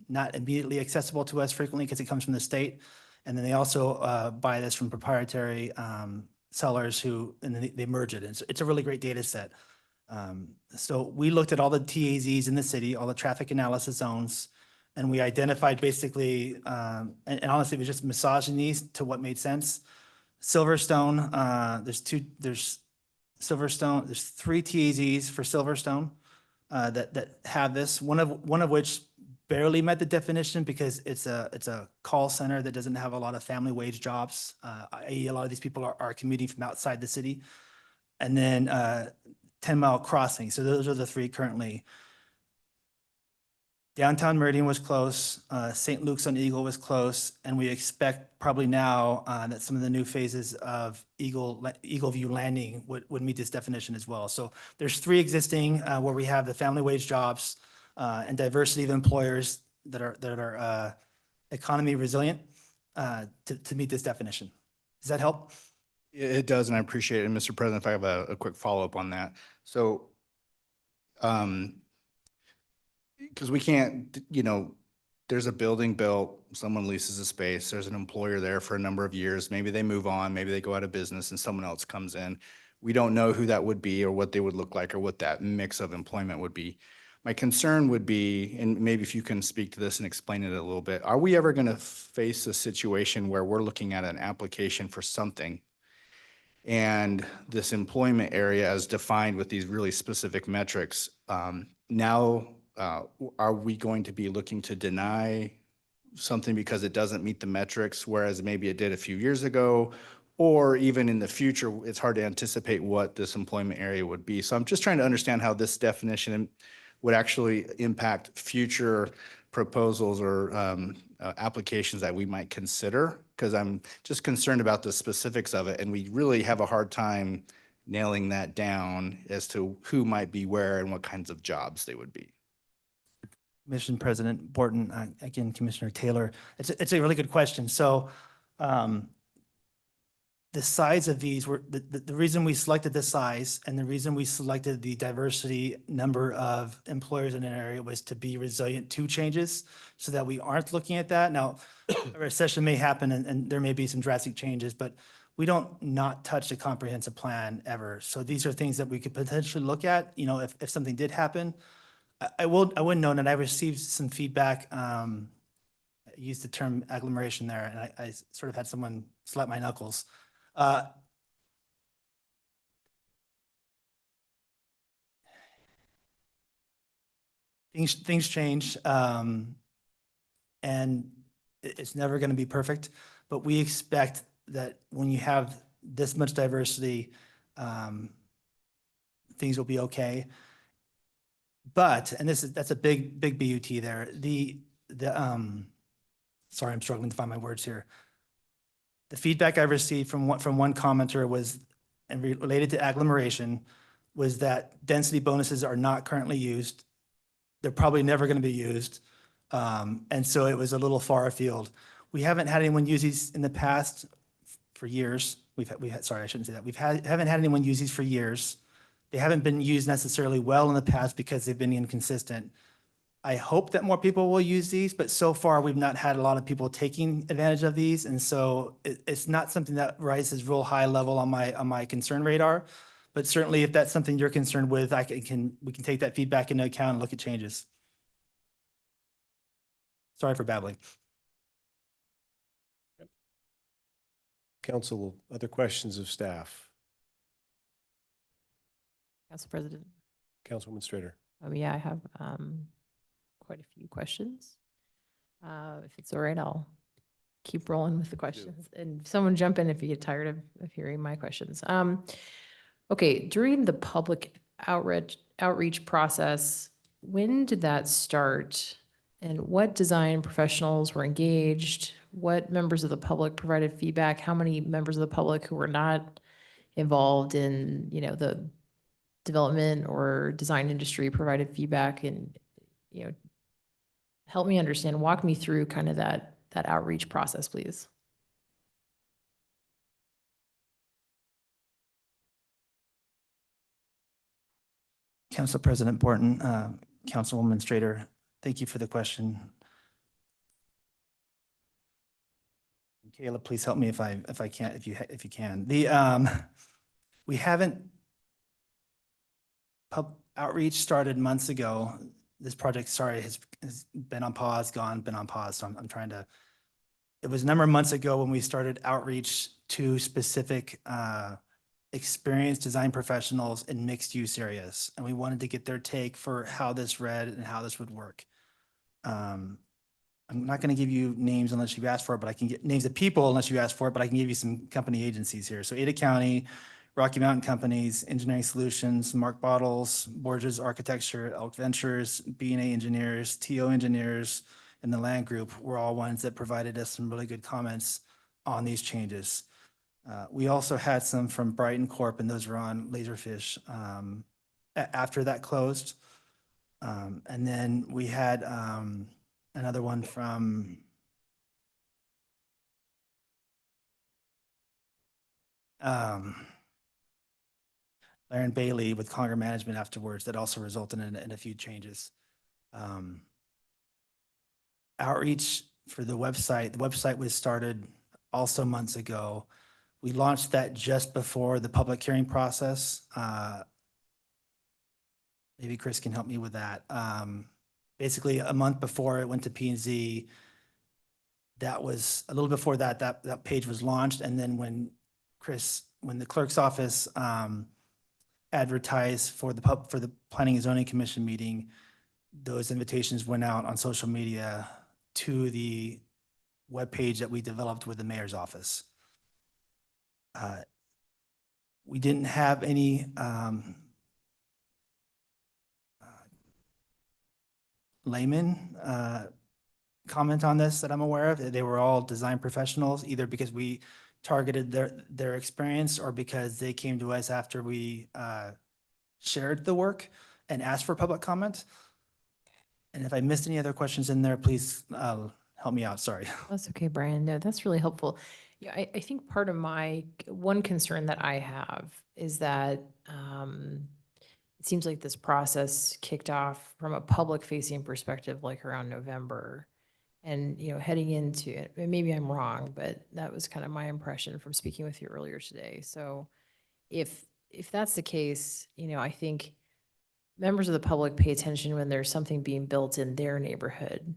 not immediately accessible to us frequently because it comes from the state. And then they also buy this from proprietary sellers who, and then they merge it. And it's a really great data set. So we looked at all the TAZs in the city, all the traffic analysis zones, and we identified basically, and honestly, we just massaging these to what made sense. Silverstone, there's Silverstone, there's 3 TAZs for Silverstone that have this, one of which barely met the definition because it's a call center that doesn't have a lot of family wage jobs. A lot of these people are commuting from outside the city. And then 10 Mile Crossing. So those are the 3 currently. Downtown Meridian was close. St. Luke's on Eagle was close. And we expect probably now that some of the new phases of Eagle View Landing would meet this definition as well. So there's 3 existing where we have the family wage jobs, and diversity of employers that are economy resilient to meet this definition. Does that help? It does, and I appreciate it. And Mr. President, if I have a quick follow-up on that. So, because we can't, you know, there's a building built, someone leases a space, there's an employer there for a number of years, maybe they move on, maybe they go out of business and someone else comes in. We don't know who that would be or what they would look like or what that mix of employment would be. My concern would be, and maybe if you can speak to this and explain it a little bit, are we ever going to face a situation where we're looking at an application for something and this employment area as defined with these really specific metrics, now are we going to be looking to deny something because it doesn't meet the metrics, whereas maybe it did a few years ago, or even in the future, it's hard to anticipate what this employment area would be. So I'm just trying to understand how this definition would actually impact future proposals or applications that we might consider, because I'm just concerned about the specifics of it, and we really have a hard time nailing that down as to who might be where and what kinds of jobs they would be. Commission President Borton, again, Commissioner Taylor, it's a really good question. So the size of these were, the reason we selected the size and the reason we selected the diversity number of employers in an area was to be resilient to changes so that we aren't looking at that. Now, a recession may happen and there may be some drastic changes, but we don't not touch a comprehensive plan ever. So these are things that we could potentially look at, you know, if something did happen. I would note that I received some feedback, I used the term agglomeration there, and I sort of had someone slap my knuckles. Things change, and it's never going to be perfect, but we expect that when you have this much diversity, things will be okay. But, and that's a big BUT there. Sorry, I'm struggling to find my words here. The feedback I received from one commenter was, and related to agglomeration, was that density bonuses are not currently used. They're probably never going to be used. And so it was a little far afield. We haven't had anyone use these in the past for years. Sorry, I shouldn't say that. Haven't had anyone use these for years. They haven't been used necessarily well in the past because they've been inconsistent. I hope that more people will use these, but so far we've not had a lot of people taking advantage of these. And so it's not something that rises real high level on my concern radar. But certainly if that's something you're concerned with, we can take that feedback into account and look at changes. Sorry for babbling. Council, other questions of staff? Council President. Councilwoman Strader. Yeah, I have quite a few questions. If it's all right, I'll keep rolling with the questions and someone jump in if you get tired of hearing my questions. Okay, during the public outreach process, when did that start? And what design professionals were engaged? What members of the public provided feedback? How many members of the public who were not involved in, you know, the development or design industry provided feedback? And, you know, help me understand, walk me through kind of that outreach process, please. Council President Borton, Councilwoman Strader, thank you for the question. Kayla, please help me if I can't, if you can. We haven't, outreach started months ago. This project, sorry, has been on pause, been on pause. So I'm trying to, it was a number of months ago when we started outreach to specific experienced design professionals in mixed use areas. And we wanted to get their take for how this read and how this would work. I'm not going to give you names unless you ask for it, but I can get names of people unless you ask for it, but I can give you some company agencies here. So Ada County, Rocky Mountain Companies, Engineering Solutions, Mark Bottles, Borges Architecture, Elk Ventures, B&A Engineers, TO Engineers, and the Land Group were all ones that provided us some really good comments on these changes. We also had some from Brighton Corp, and those were on Laserfish after that closed. And then we had another one from Larry Bailey with Conger Management afterwards that also resulted in a few changes. Outreach for the website was started also months ago. We launched that just before the public hearing process. Maybe Chris can help me with that. Basically a month before it went to P&Z, that was a little before that page was launched. And then when the clerk's office advertised for the Planning and Zoning Commission meeting, those invitations went out on social media to the webpage that we developed with the mayor's office. We didn't have any layman comment on this that I'm aware of. They were all design professionals, either because we targeted their experience or because they came to us after we shared the work and asked for public comment. And if I missed any other questions in there, please help help me out, sorry. That's okay, Brian. No, that's really helpful. Yeah, I think part of one concern that I have is that it seems like this process kicked off from a public facing perspective, like around November. And, heading into it, and maybe I'm wrong, but that was kind of my impression from speaking with you earlier today. So if that's the case, I think members of the public pay attention when there's something being built in their neighborhood.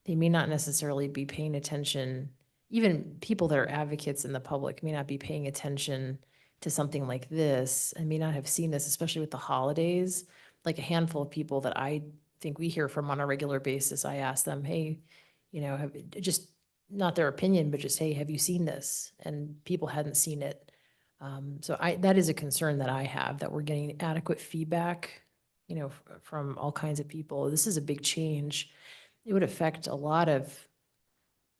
They may not necessarily be paying attention, even people that are advocates in the public may not be paying attention to something like this and may not have seen this, especially with the holidays. Like a handful of people that I think we hear from on a regular basis, I ask them, hey, just not their opinion, but just, hey, have you seen this? And people hadn't seen it. So that is a concern that I have, that we're getting adequate feedback, from all kinds of people. This is a big change. It would affect a lot of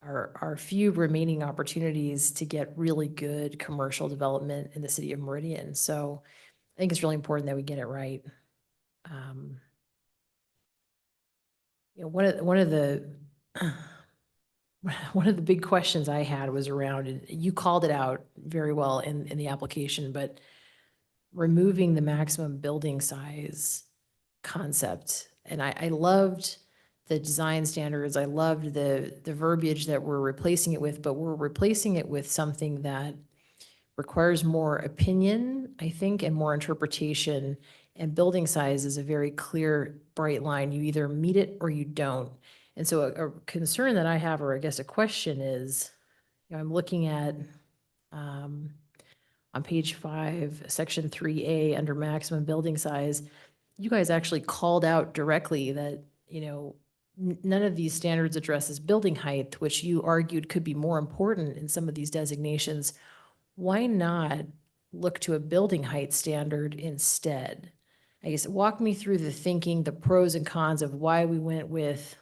our few remaining opportunities to get really good commercial development in the city of Meridian. So I think it's really important that we get it right. One of the one of the big questions I had was around, and you called it out very well in the application, but removing the maximum building size concept. And I loved the design standards. I loved the verbiage that we're replacing it with, but we're replacing it with something that requires more opinion, I think, and more interpretation. And building size is a very clear, bright line. You either meet it or you don't. And so a concern that I have, or I guess a question is, I'm looking at on page 5, section 3A, under maximum building size, you guys actually called out directly that, none of these standards addresses building height, which you argued could be more important in some of these designations. Why not look to a building height standard instead? I guess walk me through the thinking, the pros and cons of why we went with,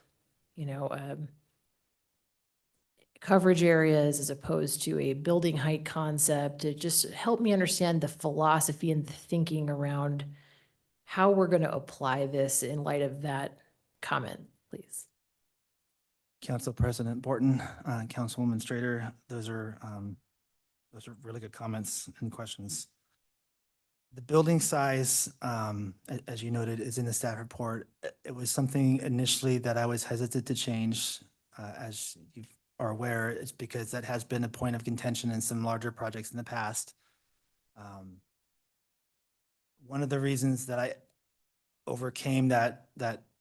coverage areas as opposed to a building height concept. To just help me understand the philosophy and the thinking around how we're going to apply this in light of that comment, please. Council President Borton, Councilwoman Strader, those are really good comments and questions. The building size, as you noted, is in the staff report. It was something initially that I was hesitant to change. As you are aware, it's because that has been a point of contention in some larger projects in the past. One of the reasons that I overcame that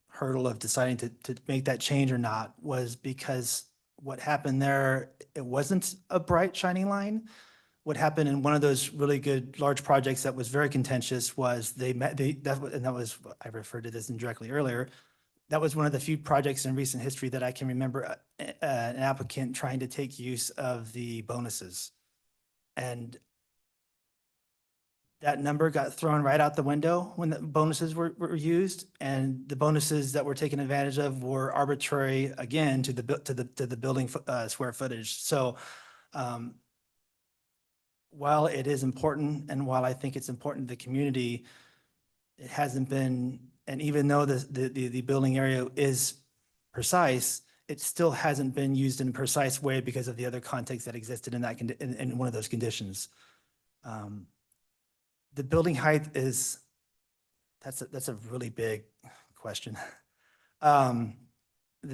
hurdle of deciding to make that change or not was because what happened there, it wasn't a bright shining line. What happened in one of those really good large projects that was very contentious was I referred to this indirectly earlier. That was one of the few projects in recent history that I can remember an applicant trying to take use of the bonuses. And that number got thrown right out the window when the bonuses were used, and the bonuses that were taken advantage of were arbitrary, again, to the building square footage. So while it is important, and while I think it's important to the community, it hasn't been, and even though the building area is precise, it still hasn't been used in a precise way because of the other context that existed in that in one of those conditions. The building height that's a really big question. The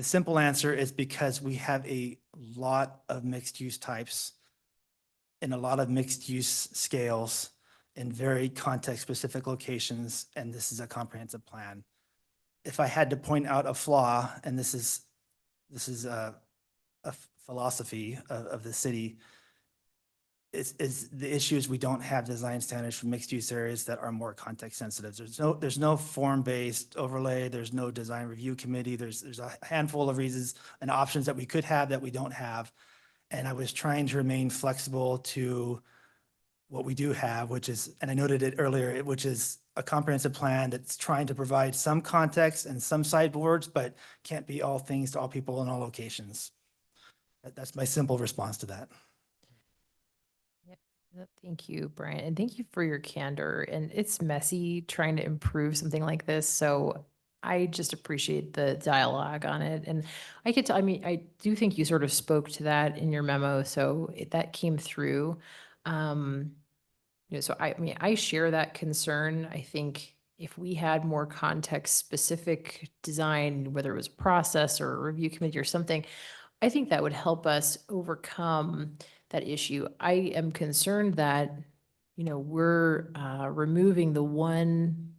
simple answer is because we have a lot of mixed use types in a lot of mixed use scales in very context specific locations, and this is a comprehensive plan. If I had to point out a flaw, and this is a philosophy of the city, is the issue is we don't have design standards for mixed use areas that are more context sensitive. There's no form-based overlay. There's no design review committee. There's a handful of reasons and options that we could have that we don't have. And I was trying to remain flexible to what we do have, which is, and I noted it earlier, which is a comprehensive plan that's trying to provide some context and some sideboards, but can't be all things to all people in all locations. That's my simple response to that. Thank you, Brian, and thank you for your candor. And it's messy trying to improve something like this. So I just appreciate the dialogue on it. And I mean, I do think you sort of spoke to that in your memo, so that came through. So I mean, I share that concern. I think if we had more context-specific design, whether it was process or a review committee or something, I think that would help us overcome that issue. I am concerned that, we're removing the one,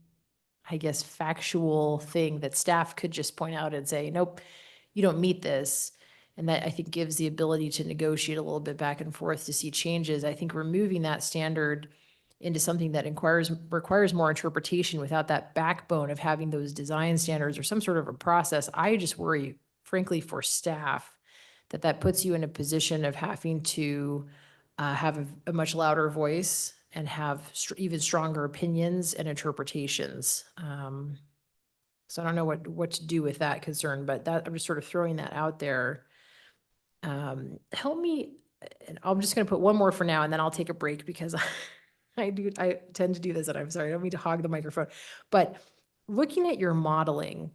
I guess, factual thing that staff could just point out and say, nope, you don't meet this. And that I think gives the ability to negotiate a little bit back and forth to see changes. I think removing that standard into something that requires more interpretation without that backbone of having those design standards or some sort of a process, I just worry, frankly, for staff, that puts you in a position of having to have a much louder voice and have even stronger opinions and interpretations. So I don't know what to do with that concern, but I'm just sort of throwing that out there. Help me, and I'm just going to put one more for now, and then I'll take a break because I tend to do this, and I'm sorry, I don't mean to hog the microphone. But looking at your modeling,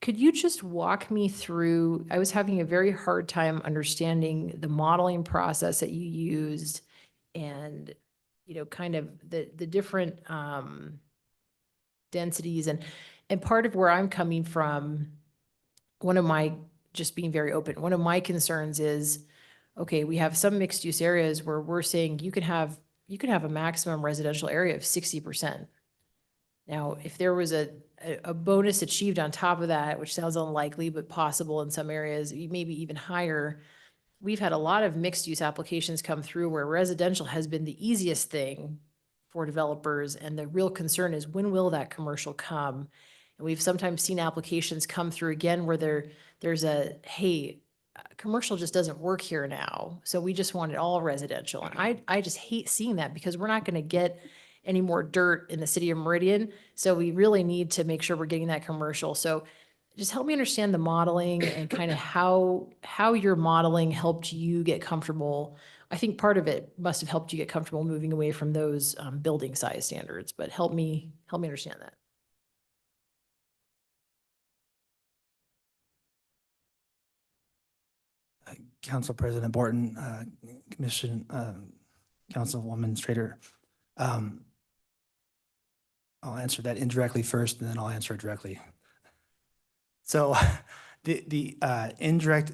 could you just walk me through? I was having a very hard time understanding the modeling process that you used, and kind of the different densities, and part of where I'm coming from. Just being very open, one of my concerns is, okay, we have some mixed use areas where we're saying you can have a maximum residential area of 60%. Now, if there was a bonus achieved on top of that, which sounds unlikely, but possible in some areas, maybe even higher, we've had a lot of mixed use applications come through where residential has been the easiest thing for developers. And the real concern is, when will that commercial come? And we've sometimes seen applications come through again where there's hey, commercial just doesn't work here now, so we just want it all residential. And I just hate seeing that, because we're not going to get any more dirt in the city of Meridian. So we really need to make sure we're getting that commercial. So just help me understand the modeling and kind of how your modeling helped you get comfortable. I think part of it must have helped you get comfortable moving away from those building size standards, but help me understand that. Council President Borton, Councilwoman Strader. I'll answer that indirectly first, and then I'll answer it directly. So the indirect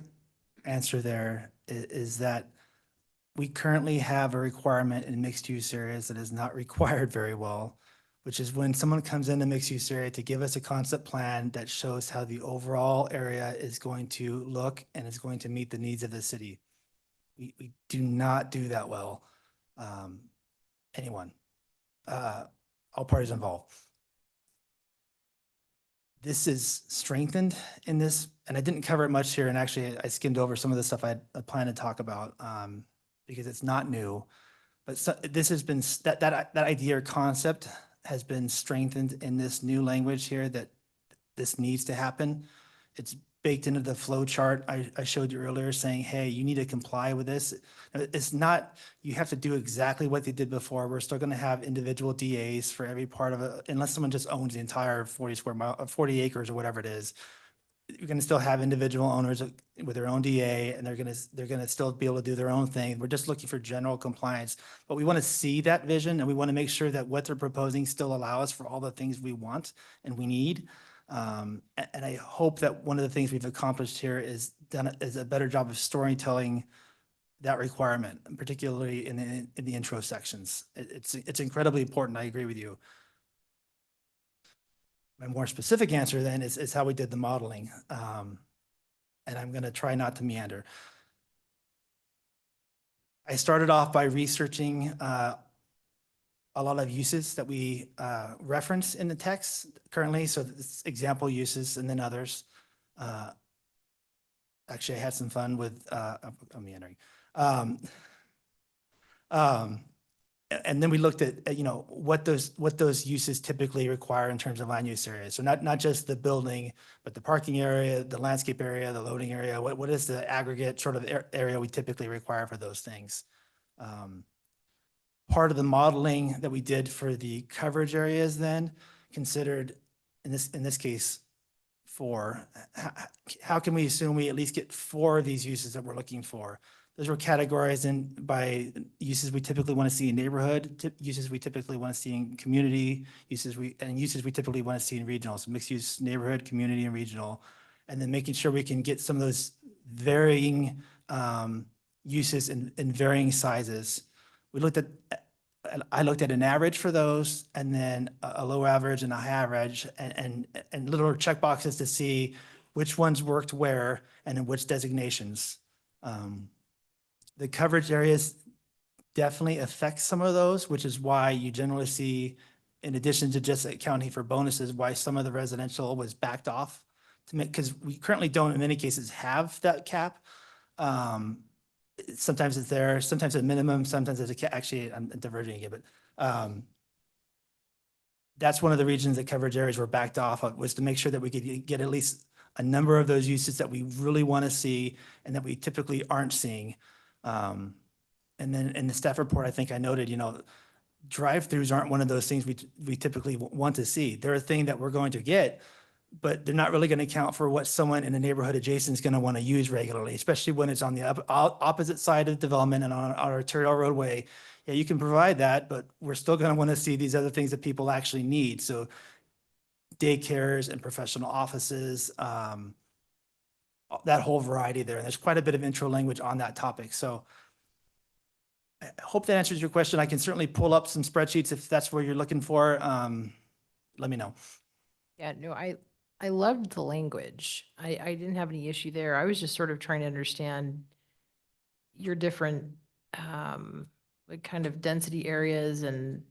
answer there is that we currently have a requirement in mixed use areas that is not required very well, which is when someone comes in a mixed use area to give us a concept plan that shows how the overall area is going to look and is going to meet the needs of the city. We do not do that well. Anyone, all parties involved. This is strengthened in this, and I didn't cover it much here, and actually I skimmed over some of the stuff I planned to talk about because it's not new, but this has been, that idea or concept has been strengthened in this new language here, that this needs to happen. It's baked into the flow chart I showed you earlier, saying, hey, you need to comply with this. It's not, you have to do exactly what they did before. We're still going to have individual DAs for every part of it, unless someone just owns the entire 40 acres or whatever it is. You're going to still have individual owners with their own DA, and they're going to still be able to do their own thing. We're just looking for general compliance, but we want to see that vision, and we want to make sure that what they're proposing still allows for all the things we want and we need. And I hope that one of the things we've accomplished here is a better job of storytelling that requirement, particularly in the intro sections. It's incredibly important. I agree with you. My more specific answer then is how we did the modeling. And I'm going to try not to meander. I started off by researching a lot of uses that we reference in the text currently. So it's example uses and then others. Actually, I had some fun with, I'm meandering. And then we looked at what those uses typically require in terms of land use areas. So not just the building, but the parking area, the landscape area, the loading area. What is the aggregate sort of area we typically require for those things? Part of the modeling that we did for the coverage areas then considered, in this case, for, how can we assume we at least get 4 of these uses that we're looking for? Those were categorized in by uses we typically want to see in neighborhood, uses we typically want to see in community, uses we typically want to see in regional. So mixed use, neighborhood, community, and regional. And then making sure we can get some of those varying uses in varying sizes. I looked at an average for those, and then a low average and a high average, and little checkboxes to see which ones worked where and in which designations. The coverage areas definitely affect some of those, which is why you generally see, in addition to just accounting for bonuses, why some of the residential was backed off to make, because we currently don't in many cases have that cap. Sometimes it's there, sometimes at minimum, sometimes it's actually, I'm diverging again, but that's one of the reasons that coverage areas were backed off of, was to make sure that we could get at least a number of those uses that we really want to see and that we typically aren't seeing. And then in the staff report, I think I noted, drive-throughs aren't one of those things we typically want to see. They're a thing that we're going to get, but they're not really going to account for what someone in the neighborhood adjacent is going to want to use regularly, especially when it's on the opposite side of development and on our arterial roadway. Yeah, you can provide that, but we're still going to want to see these other things that people actually need. So daycares and professional offices, that whole variety there. And there's quite a bit of intro language on that topic. So I hope that answers your question. I can certainly pull up some spreadsheets if that's what you're looking for. Let me know. Yeah, no, I loved the language. I didn't have any issue there. I was just sort of trying to understand your different, like kind of density areas, and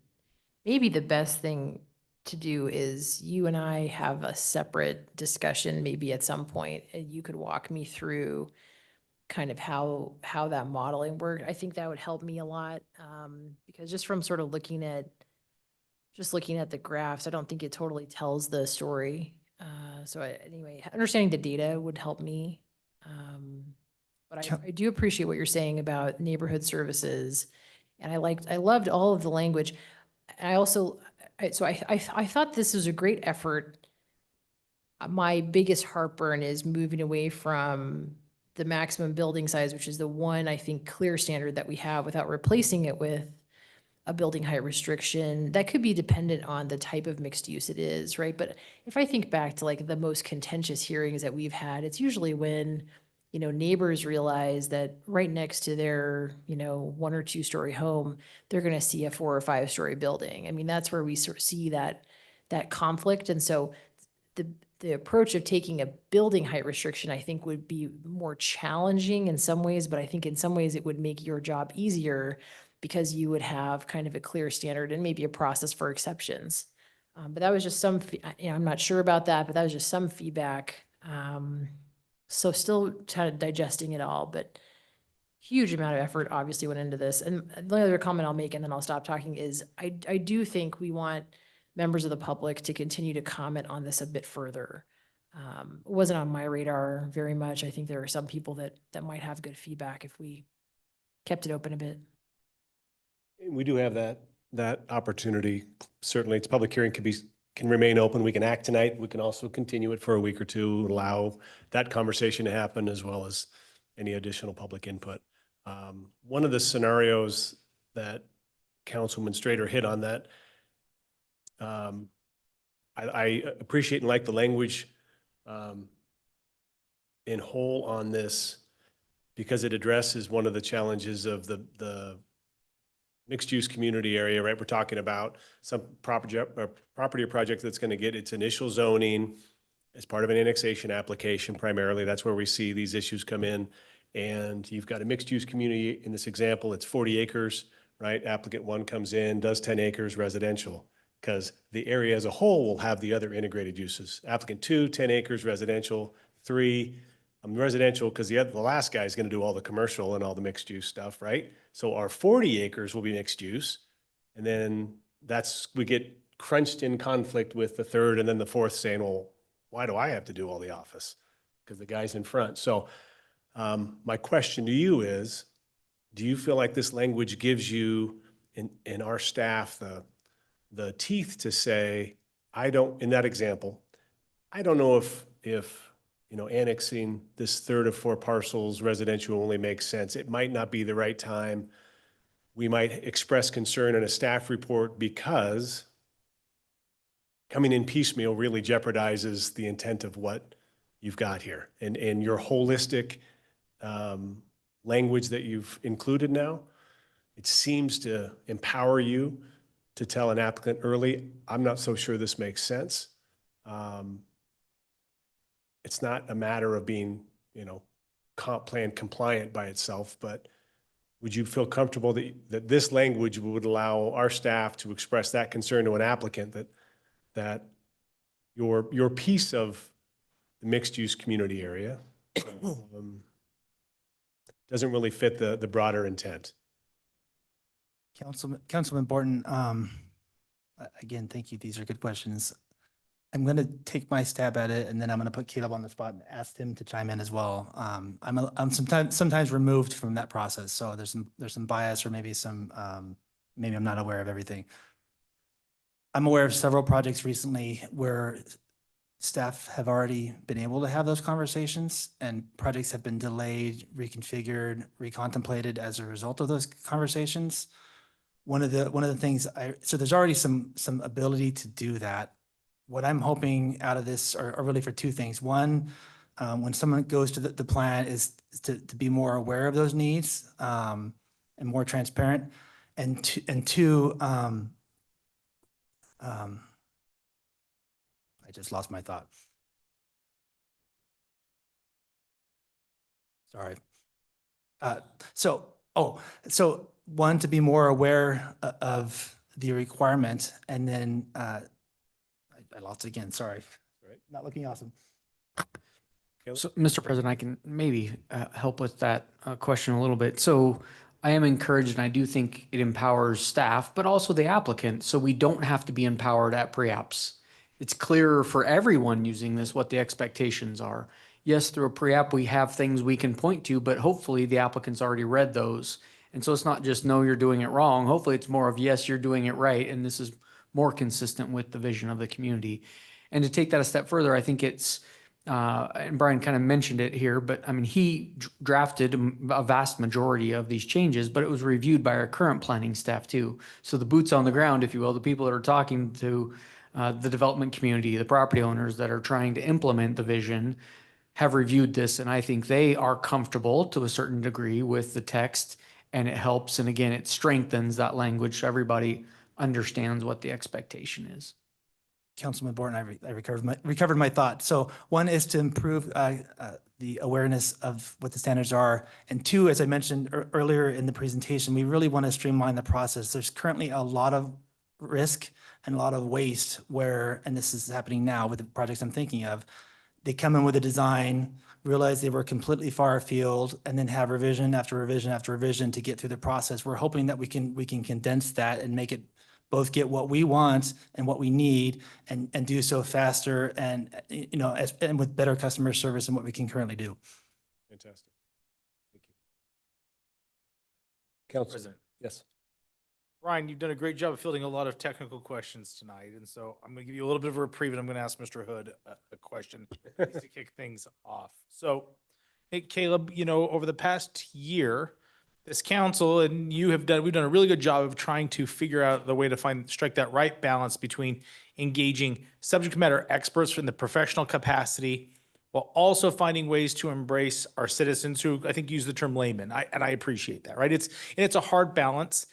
maybe the best thing to do is you and I have a separate discussion maybe at some point, and you could walk me through kind of how that modeling worked. I think that would help me a lot, because just from sort of looking at the graphs, I don't think it totally tells the story. Anyway, understanding the data would help me. But I do appreciate what you're saying about neighborhood services. And I loved all of the language. And I thought this was a great effort. My biggest heartburn is moving away from the maximum building size, which is the one, I think, clear standard that we have, without replacing it with a building height restriction. That could be dependent on the type of mixed use it is, right? But if I think back to like the most contentious hearings that we've had, it's usually when, neighbors realize that right next to their, 1 or 2 story home, they're going to see a 4 or 5 story building. I mean, that's where we sort of see that conflict. And so the approach of taking a building height restriction, I think, would be more challenging in some ways, but I think in some ways it would make your job easier, because you would have kind of a clear standard and maybe a process for exceptions. But that was just I'm not sure about that, but that was just some feedback. So still kind of digesting it all, but huge amount of effort obviously went into this. And the other comment I'll make, and then I'll stop talking, is I do think we want members of the public to continue to comment on this a bit further. It wasn't on my radar very much. I think there are some people that might have good feedback if we kept it open a bit. We do have that opportunity. Certainly, its public hearing can remain open. We can act tonight. We can also continue it for a week or two, allow that conversation to happen, as well as any additional public input. One of the scenarios that Councilman Strader hit on that, I appreciate and like the language in whole on this, because it addresses one of the challenges of the mixed-use community area, right? We're talking about some property or project that's going to get its initial zoning as part of an annexation application primarily. That's where we see these issues come in. And you've got a mixed-use community. In this example, it's 40 acres, right? Applicant 1 comes in, does 10 acres residential, because the area as a whole will have the other integrated uses. Applicant 2, 10 acres residential, 3, residential, because the last guy is going to do all the commercial and all the mixed use stuff, right? So our 40 acres will be mixed use. And then we get crunched in conflict with the 3rd and then the 4th saying, well, why do I have to do all the office? Because the guy's in front. So my question to you is, do you feel like this language gives you and our staff the teeth to say, in that example, I don't know if if, annexing this third of 4 parcels residential only makes sense. It might not be the right time. We might express concern in a staff report because coming in piecemeal really jeopardizes the intent of what you've got here. And your holistic language that you've included now, it seems to empower you to tell an applicant early, I'm not so sure this makes sense. It's not a matter of being, comp plan compliant by itself, but would you feel comfortable that this language would allow our staff to express that concern to an applicant that your piece of the mixed-use community area doesn't really fit the broader intent? Councilman Borton, again, thank you. These are good questions. I'm going to take my stab at it, and then I'm going to put Caleb on the spot and ask him to chime in as well. I'm sometimes removed from that process, so there's some bias or maybe maybe I'm not aware of everything. I'm aware of several projects recently where staff have already been able to have those conversations, and projects have been delayed, reconfigured, recontemplated as a result of those conversations. One of the things so there's already some ability to do that. What I'm hoping out of this are really for 2 things. One, when someone goes to the plan is to be more aware of those needs and more transparent. And two, I just lost my thought. Sorry. So one, to be more aware of the requirement, and then I lost it again, sorry. Right. Not looking awesome. So, Mr. President, I can maybe help with that question a little bit. So I am encouraged, and I do think it empowers staff, but also the applicant, so we don't have to be empowered at pre-apps. It's clearer for everyone using this what the expectations are. Yes, through a pre-app, we have things we can point to, but hopefully the applicant's already read those. And so it's not just, no, you're doing it wrong. Hopefully it's more of, yes, you're doing it right, and this is more consistent with the vision of the community. And to take that a step further, I think it's, and Brian kind of mentioned it here, but I mean, he drafted a vast majority of these changes, but it was reviewed by our current planning staff too. So the boots on the ground, if you will, the people that are talking to the development community, the property owners that are trying to implement the vision, have reviewed this, and I think they are comfortable to a certain degree with the text, and it helps. And again, it strengthens that language so everybody understands what the expectation is. Councilman Borton, I recovered my thought. So one is to improve the awareness of what the standards are. And 2, as I mentioned earlier in the presentation, we really want to streamline the process. There's currently a lot of risk and a lot of waste where, and this is happening now with the projects I'm thinking of, they come in with a design, realize they were completely far afield, and then have revision after revision after revision to get through the process. We're hoping that we can condense that and make it both get what we want and what we need, and do so faster and, and with better customer service than what we can currently do. Fantastic. Thank you. Council. Yes. Ryan, you've done a great job of fielding a lot of technical questions tonight, and so I'm going to give you a little bit of a reprieve, and I'm going to ask Mr. Hood a question to kick things off. So, hey, Caleb, over the past year, this council and we've done a really good job of trying to figure out the way to strike that right balance between engaging subject matter experts in the professional capacity while also finding ways to embrace our citizens who I think use the term layman. And I appreciate that, right? It's a hard balance.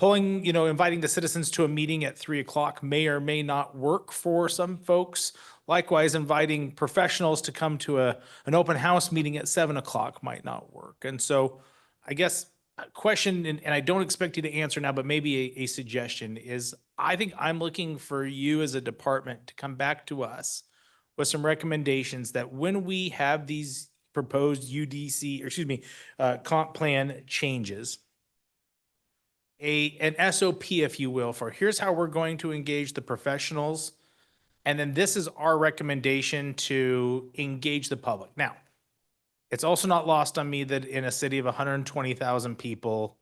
Inviting the citizens to a meeting at 3:00 may or may not work for some folks. Likewise, inviting professionals to come to an open house meeting at 7:00 might not work. And so I guess a question, and I don't expect you to answer now, but maybe a suggestion is, I think I'm looking for you as a department to come back to us with some recommendations that when we have these proposed comp plan changes, an SOP, if you will, for here's how we're going to engage the professionals, and then this is our recommendation to engage the public. Now, it's also not lost on me that in a city of 120,000 people,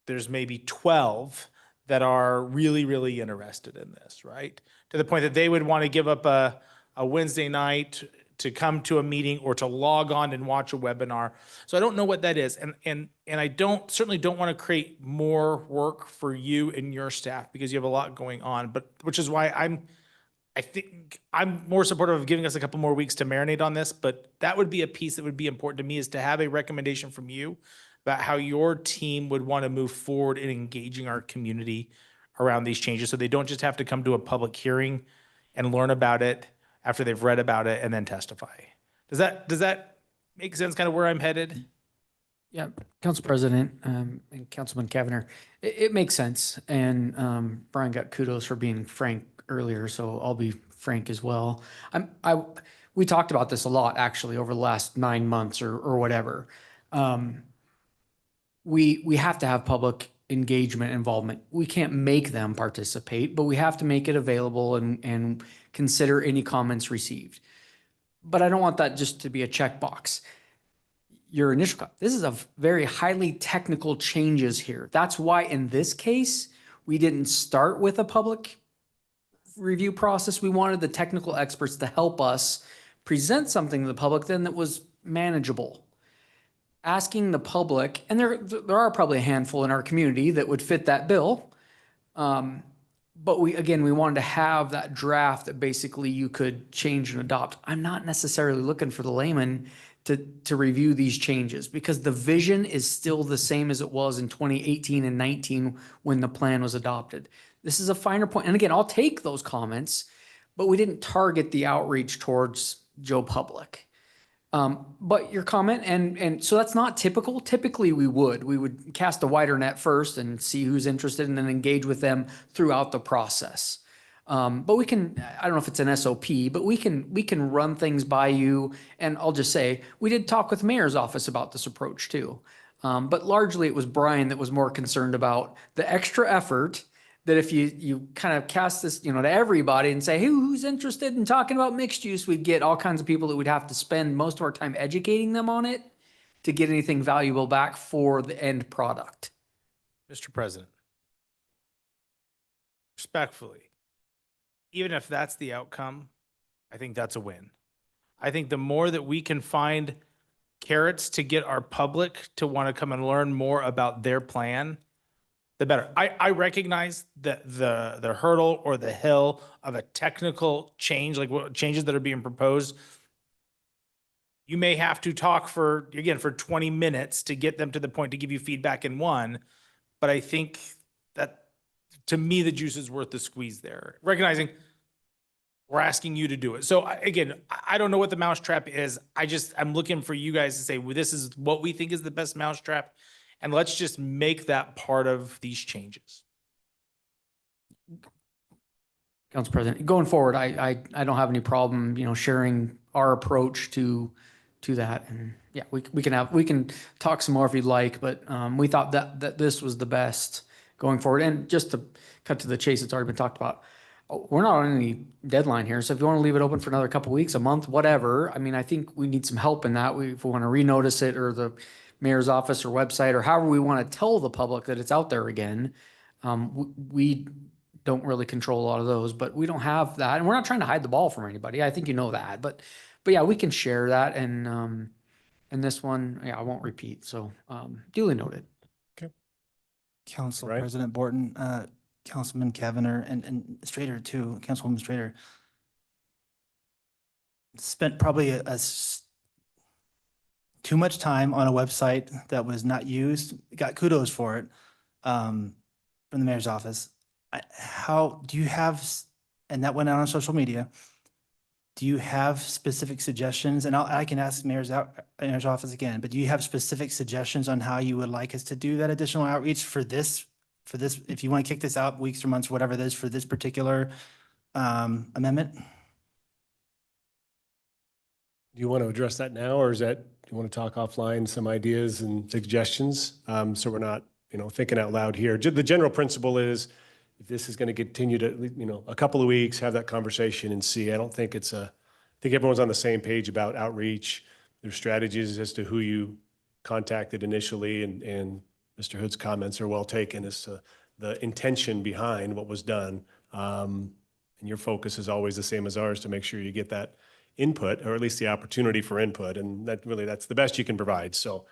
there's maybe 12 that are really, really interested in this, right? To the point that they would want to give up a a Wednesday night to come to a meeting or to log on and watch a webinar. So I don't know what that is. And I certainly don't want to create more work for you and your staff because you have a lot going on, but which is why I think I'm more supportive of giving us a couple more weeks to marinate on this, but that would be a piece that would be important to me, is to have a recommendation from you about how your team would want to move forward in engaging our community around these changes. So they don't just have to come to a public hearing and learn about it after they've read about it and then testify. Does that make sense, kind of where I'm headed? Yeah, Council President, and Councilman Kavanagh, it makes sense. And, Brian got kudos for being frank earlier, so I'll be frank as well. We talked about this a lot, actually, over the last 9 months or whatever. We have to have public engagement, involvement. We can't make them participate, but we have to make it available and consider any comments received. But I don't want that just to be a checkbox. Your initial, this is a very highly technical changes here. That's why in this case, we didn't start with a public review process. We wanted the technical experts to help us present something to the public then that was manageable. Asking the public, and there are probably a handful in our community that would fit that bill. But we wanted to have that draft that basically you could change and adopt. I'm not necessarily looking for the layman to review these changes because the vision is still the same as it was in 2018 and 19 when the plan was adopted. This is a finer point. And again, I'll take those comments, but we didn't target the outreach towards Joe Public. But your comment, and so that's not typical. Typically we would cast a wider net first and see who's interested and then engage with them throughout the process. But we can, I don't know if it's an SOP, but we can run things by you. And I'll just say, we did talk with Mayor's office about this approach too. But largely it was Brian that was more concerned about the extra effort that if you kind of cast this, to everybody and say, hey, who's interested in talking about mixed use, we'd get all kinds of people that we'd have to spend most of our time educating them on it to get anything valuable back for the end product. Mr. President, respectfully, even if that's the outcome, I think that's a win. I think the more that we can find carrots to get our public to want to come and learn more about their plan, the better. I recognize that the hurdle or the hill of a technical change, like what changes that are being proposed, you may have to talk for 20 minutes to get them to the point to give you feedback in one. But I think that, to me, the juice is worth the squeeze there. Recognizing we're asking you to do it. So again, I don't know what the mousetrap is. I'm looking for you guys to say, well, this is what we think is the best mousetrap. And let's just make that part of these changes. Council President, going forward, I don't have any problem, sharing our approach to that. And yeah, we can talk some more if you'd like, but we thought that this was the best going forward. And just to cut to the chase, it's already been talked about. We're not on any deadline here. So if you want to leave it open for another couple of weeks, a month, whatever, I think we need some help in that. If we want to renotice it, or the mayor's office or website, or however we want to tell the public that it's out there again. We don't really control a lot of those, but we don't have that. And we're not trying to hide the ball from anybody. I think you know that, but yeah, we can share that. And this one, yeah, I won't repeat. So duly noted. Council Right. President Borton, Councilman Kavanagh, and Strader too, Councilwoman Strader, spent probably too much time on a website that was not used, got kudos for it from the mayor's office. How do you have, and that went out on social media, do you have specific suggestions? And I can ask mayor's office again, but do you have specific suggestions on how you would like us to do that additional outreach for this, if you want to kick this out weeks or months, whatever it is, for this particular amendment? Do you want to address that now, or do you want to talk offline, some ideas and suggestions? So we're not, thinking out loud here. The general principle is, if this is going to continue to, a couple of weeks, have that conversation and see. I think everyone's on the same page about outreach. There's strategies as to who you contacted initially, and Mr. Hood's comments are well taken as to the intention behind what was done. And And your focus is always the same as ours to make sure you get that input, or at least the opportunity for input. And that's the best you can provide. So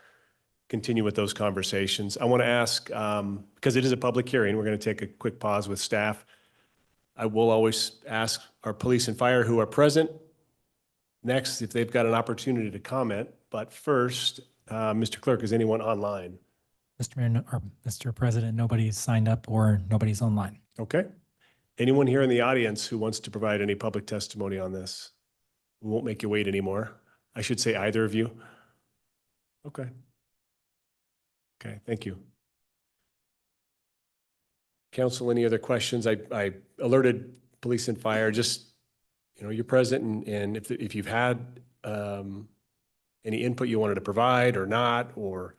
continue with those conversations. I want to ask, because it is a public hearing, we're going to take a quick pause with staff. I will always ask our police and fire who are present next if they've got an opportunity to comment. But first, Mr. Clerk, is anyone online? Mr. Mayor, or Mr. President, nobody's signed up or nobody's online. Okay. Anyone here in the audience who wants to provide any public testimony on this? We won't make you wait anymore. I should say either of you. Okay. Okay, thank you. Council, any other questions? I alerted police and fire, just, you're present, and if you've had any input you wanted to provide or not, or.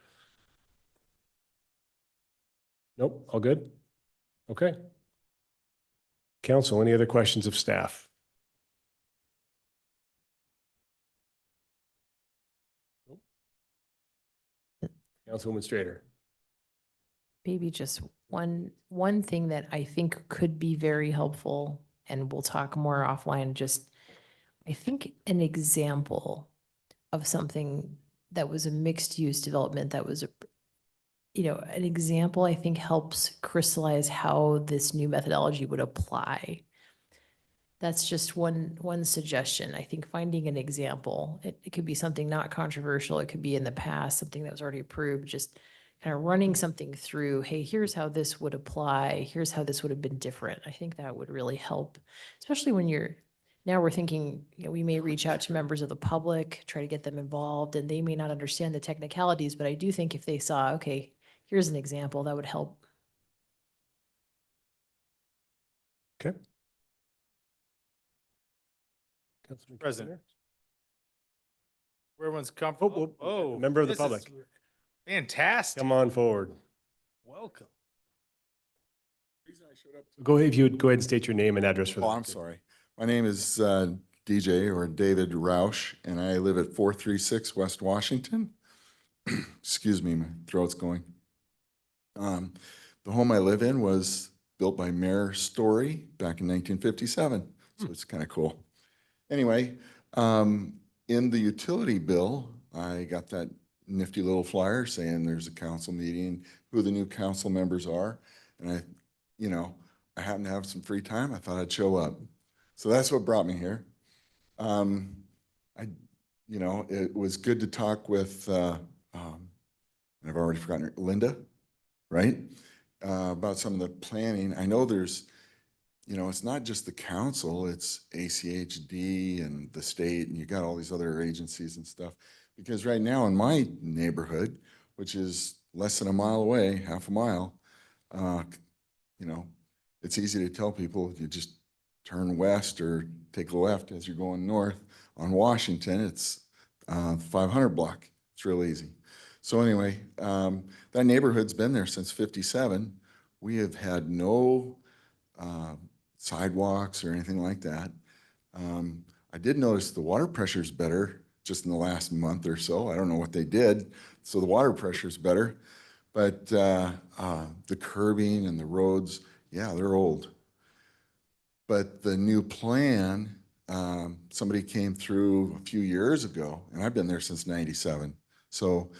Nope, all good? Okay. Council, any other questions of staff? Nope. Councilwoman Strader. Maybe just one thing that I think could be very helpful, and we'll talk more offline, just I think an example of something that was a mixed use development that was an example I think helps crystallize how this new methodology would apply. That's just one suggestion. I think finding an example, it could be something not controversial. It could be in the past, something that was already approved, just kind of running something through, hey, here's how this would apply. Here's how this would have been different. I think that would really help, especially when now we're thinking, we may reach out to members of the public, try to get them involved, and they may not understand the technicalities, but I do think if they saw, okay, here's an example, that would help. Okay. Councilman President. Kessler? Where everyone's comfortable. Oh, member of the this is public. Fantastic. Come on forward. Welcome. Go ahead, if you would go ahead and state your name and address for the. Oh, I'm sorry. My name is DJ or David Roush, and I live at 436 West Washington. Excuse me, my throat's going. The home I live in was built by Mayor Story back in 1957, so it's kind of cool. Anyway, in the utility bill, I got that nifty little flyer saying there's a council meeting, who the new council members are, and I happen to have some free time. I thought I'd show up. So that's what brought me here. It was good to talk with, and I've already forgotten her, Linda, right? About some of the planning. I know there's, it's not just the council, it's ACHD and the state, and you got all these other agencies and stuff. Because right now in my neighborhood, which is less than a mile away, half a mile, it's easy to tell people you just turn west or take a left as you're going north on Washington. It's 500 block. It's real easy. So anyway, that neighborhood's been there since '57. We have had no sidewalks or anything like that. I did notice the water pressure's better just in the last month or so. I don't know what they did, so the water pressure's better. But the curbing and the roads, yeah, they're old. But the new plan, somebody came through a few years ago, and I've been there since '97. So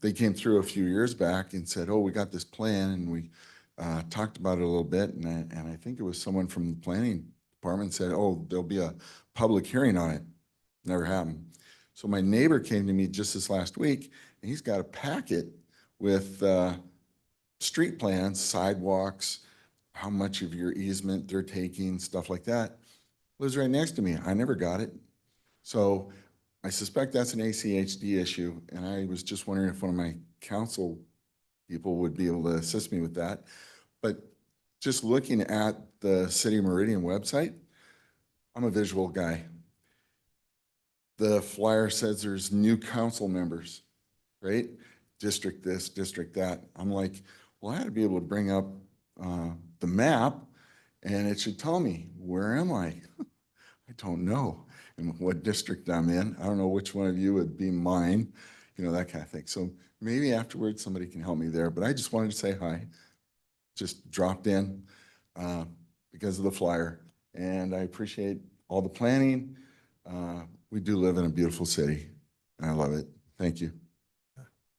they came through a few years back and said, oh, we got this plan, and we talked about it a little bit. And I think it was someone from the planning department said, oh, there'll be a public hearing on it. Never happened. So my neighbor came to me just this last week, and he's got a packet with street plans, sidewalks, how much of your easement they're taking, stuff like that. Lives right next to me. I never got it. So I suspect that's an ACHD issue, and I was just wondering if one of my council people would be able to assist me with that. But just looking at the City of Meridian website, I'm a visual guy. The flyer says there's new council members, right? District this, district that. I'm like, well, I had to be able to bring up the map, and it should tell me, where am I? I don't know, and what district I'm in. I don't know which one of you would be mine, that kind of thing. So maybe afterwards somebody can help me there, but I just wanted to say hi. Just dropped in. because of the flyer. And I appreciate all the planning. We do live in a beautiful city, and I love it. Thank you.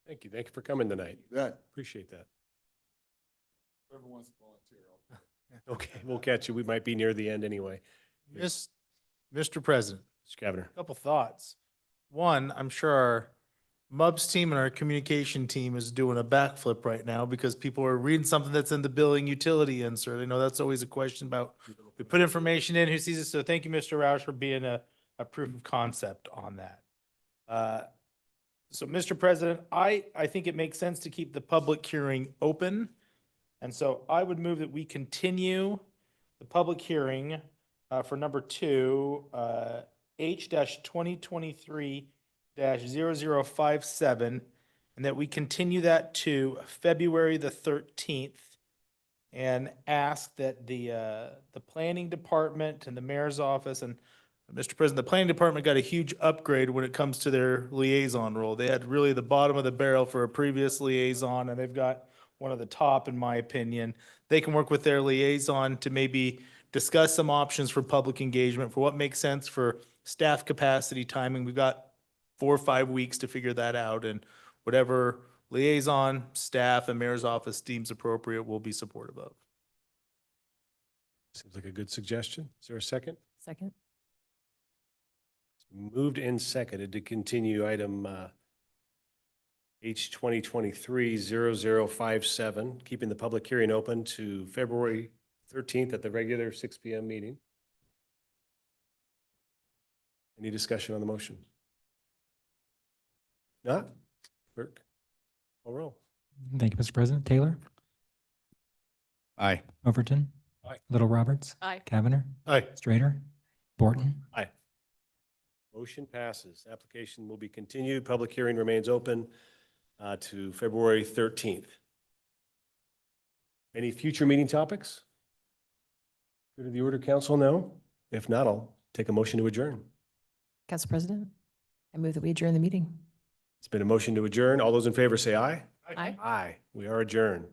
Thank you. Thank you for coming tonight. That. Appreciate that. Whoever wants to volunteer. Okay, we'll catch you. We might be near the end anyway. Mr. President, Mr. Cavanagh. a couple thoughts. One, I'm sure our MUBS team and our communication team is doing a backflip right now because people are reading something that's in the billing utility insert. I know that's always a question about, we put information in, who sees it? So thank you, Mr. Roush, for being a proof of concept on that. So, Mr. President, I think it makes sense to keep the public hearing open. And so I would move that we continue the public hearing for number 2, H-2023-0057, and that we continue that to February the 13th, and ask that the planning department and the mayor's office, and Mr. President, the planning department got a huge upgrade when it comes to their liaison role. They had really the bottom of the barrel for a previous liaison, and they've got one of the top, in my opinion. They can work with their liaison to maybe discuss some options for public engagement, for what makes sense for staff capacity, timing. We've got 4 or 5 weeks to figure that out, and whatever liaison, staff, and mayor's office deems appropriate, we'll be supportive of. Seems like a good suggestion. Is there a second? Second. Moved and seconded to continue item H 2023-0057, keeping the public hearing open to February 13th at the regular 6 p.m. meeting. Any discussion on the motion? Not? Clerk? Call roll. Thank you, Mr. President. Taylor, Aye. Overton. Aye. Little Roberts. Aye. Cavanagh. Aye. Strater. Borton. Aye. Motion passes. Application will be continued. Public hearing remains open to February 13th. Any future meeting topics? Good of the order, council? No? If not, I'll take a motion to adjourn. Council President, I move that we adjourn the meeting. It's been a motion to adjourn. All those in favor say aye. Aye. Aye. We are adjourned.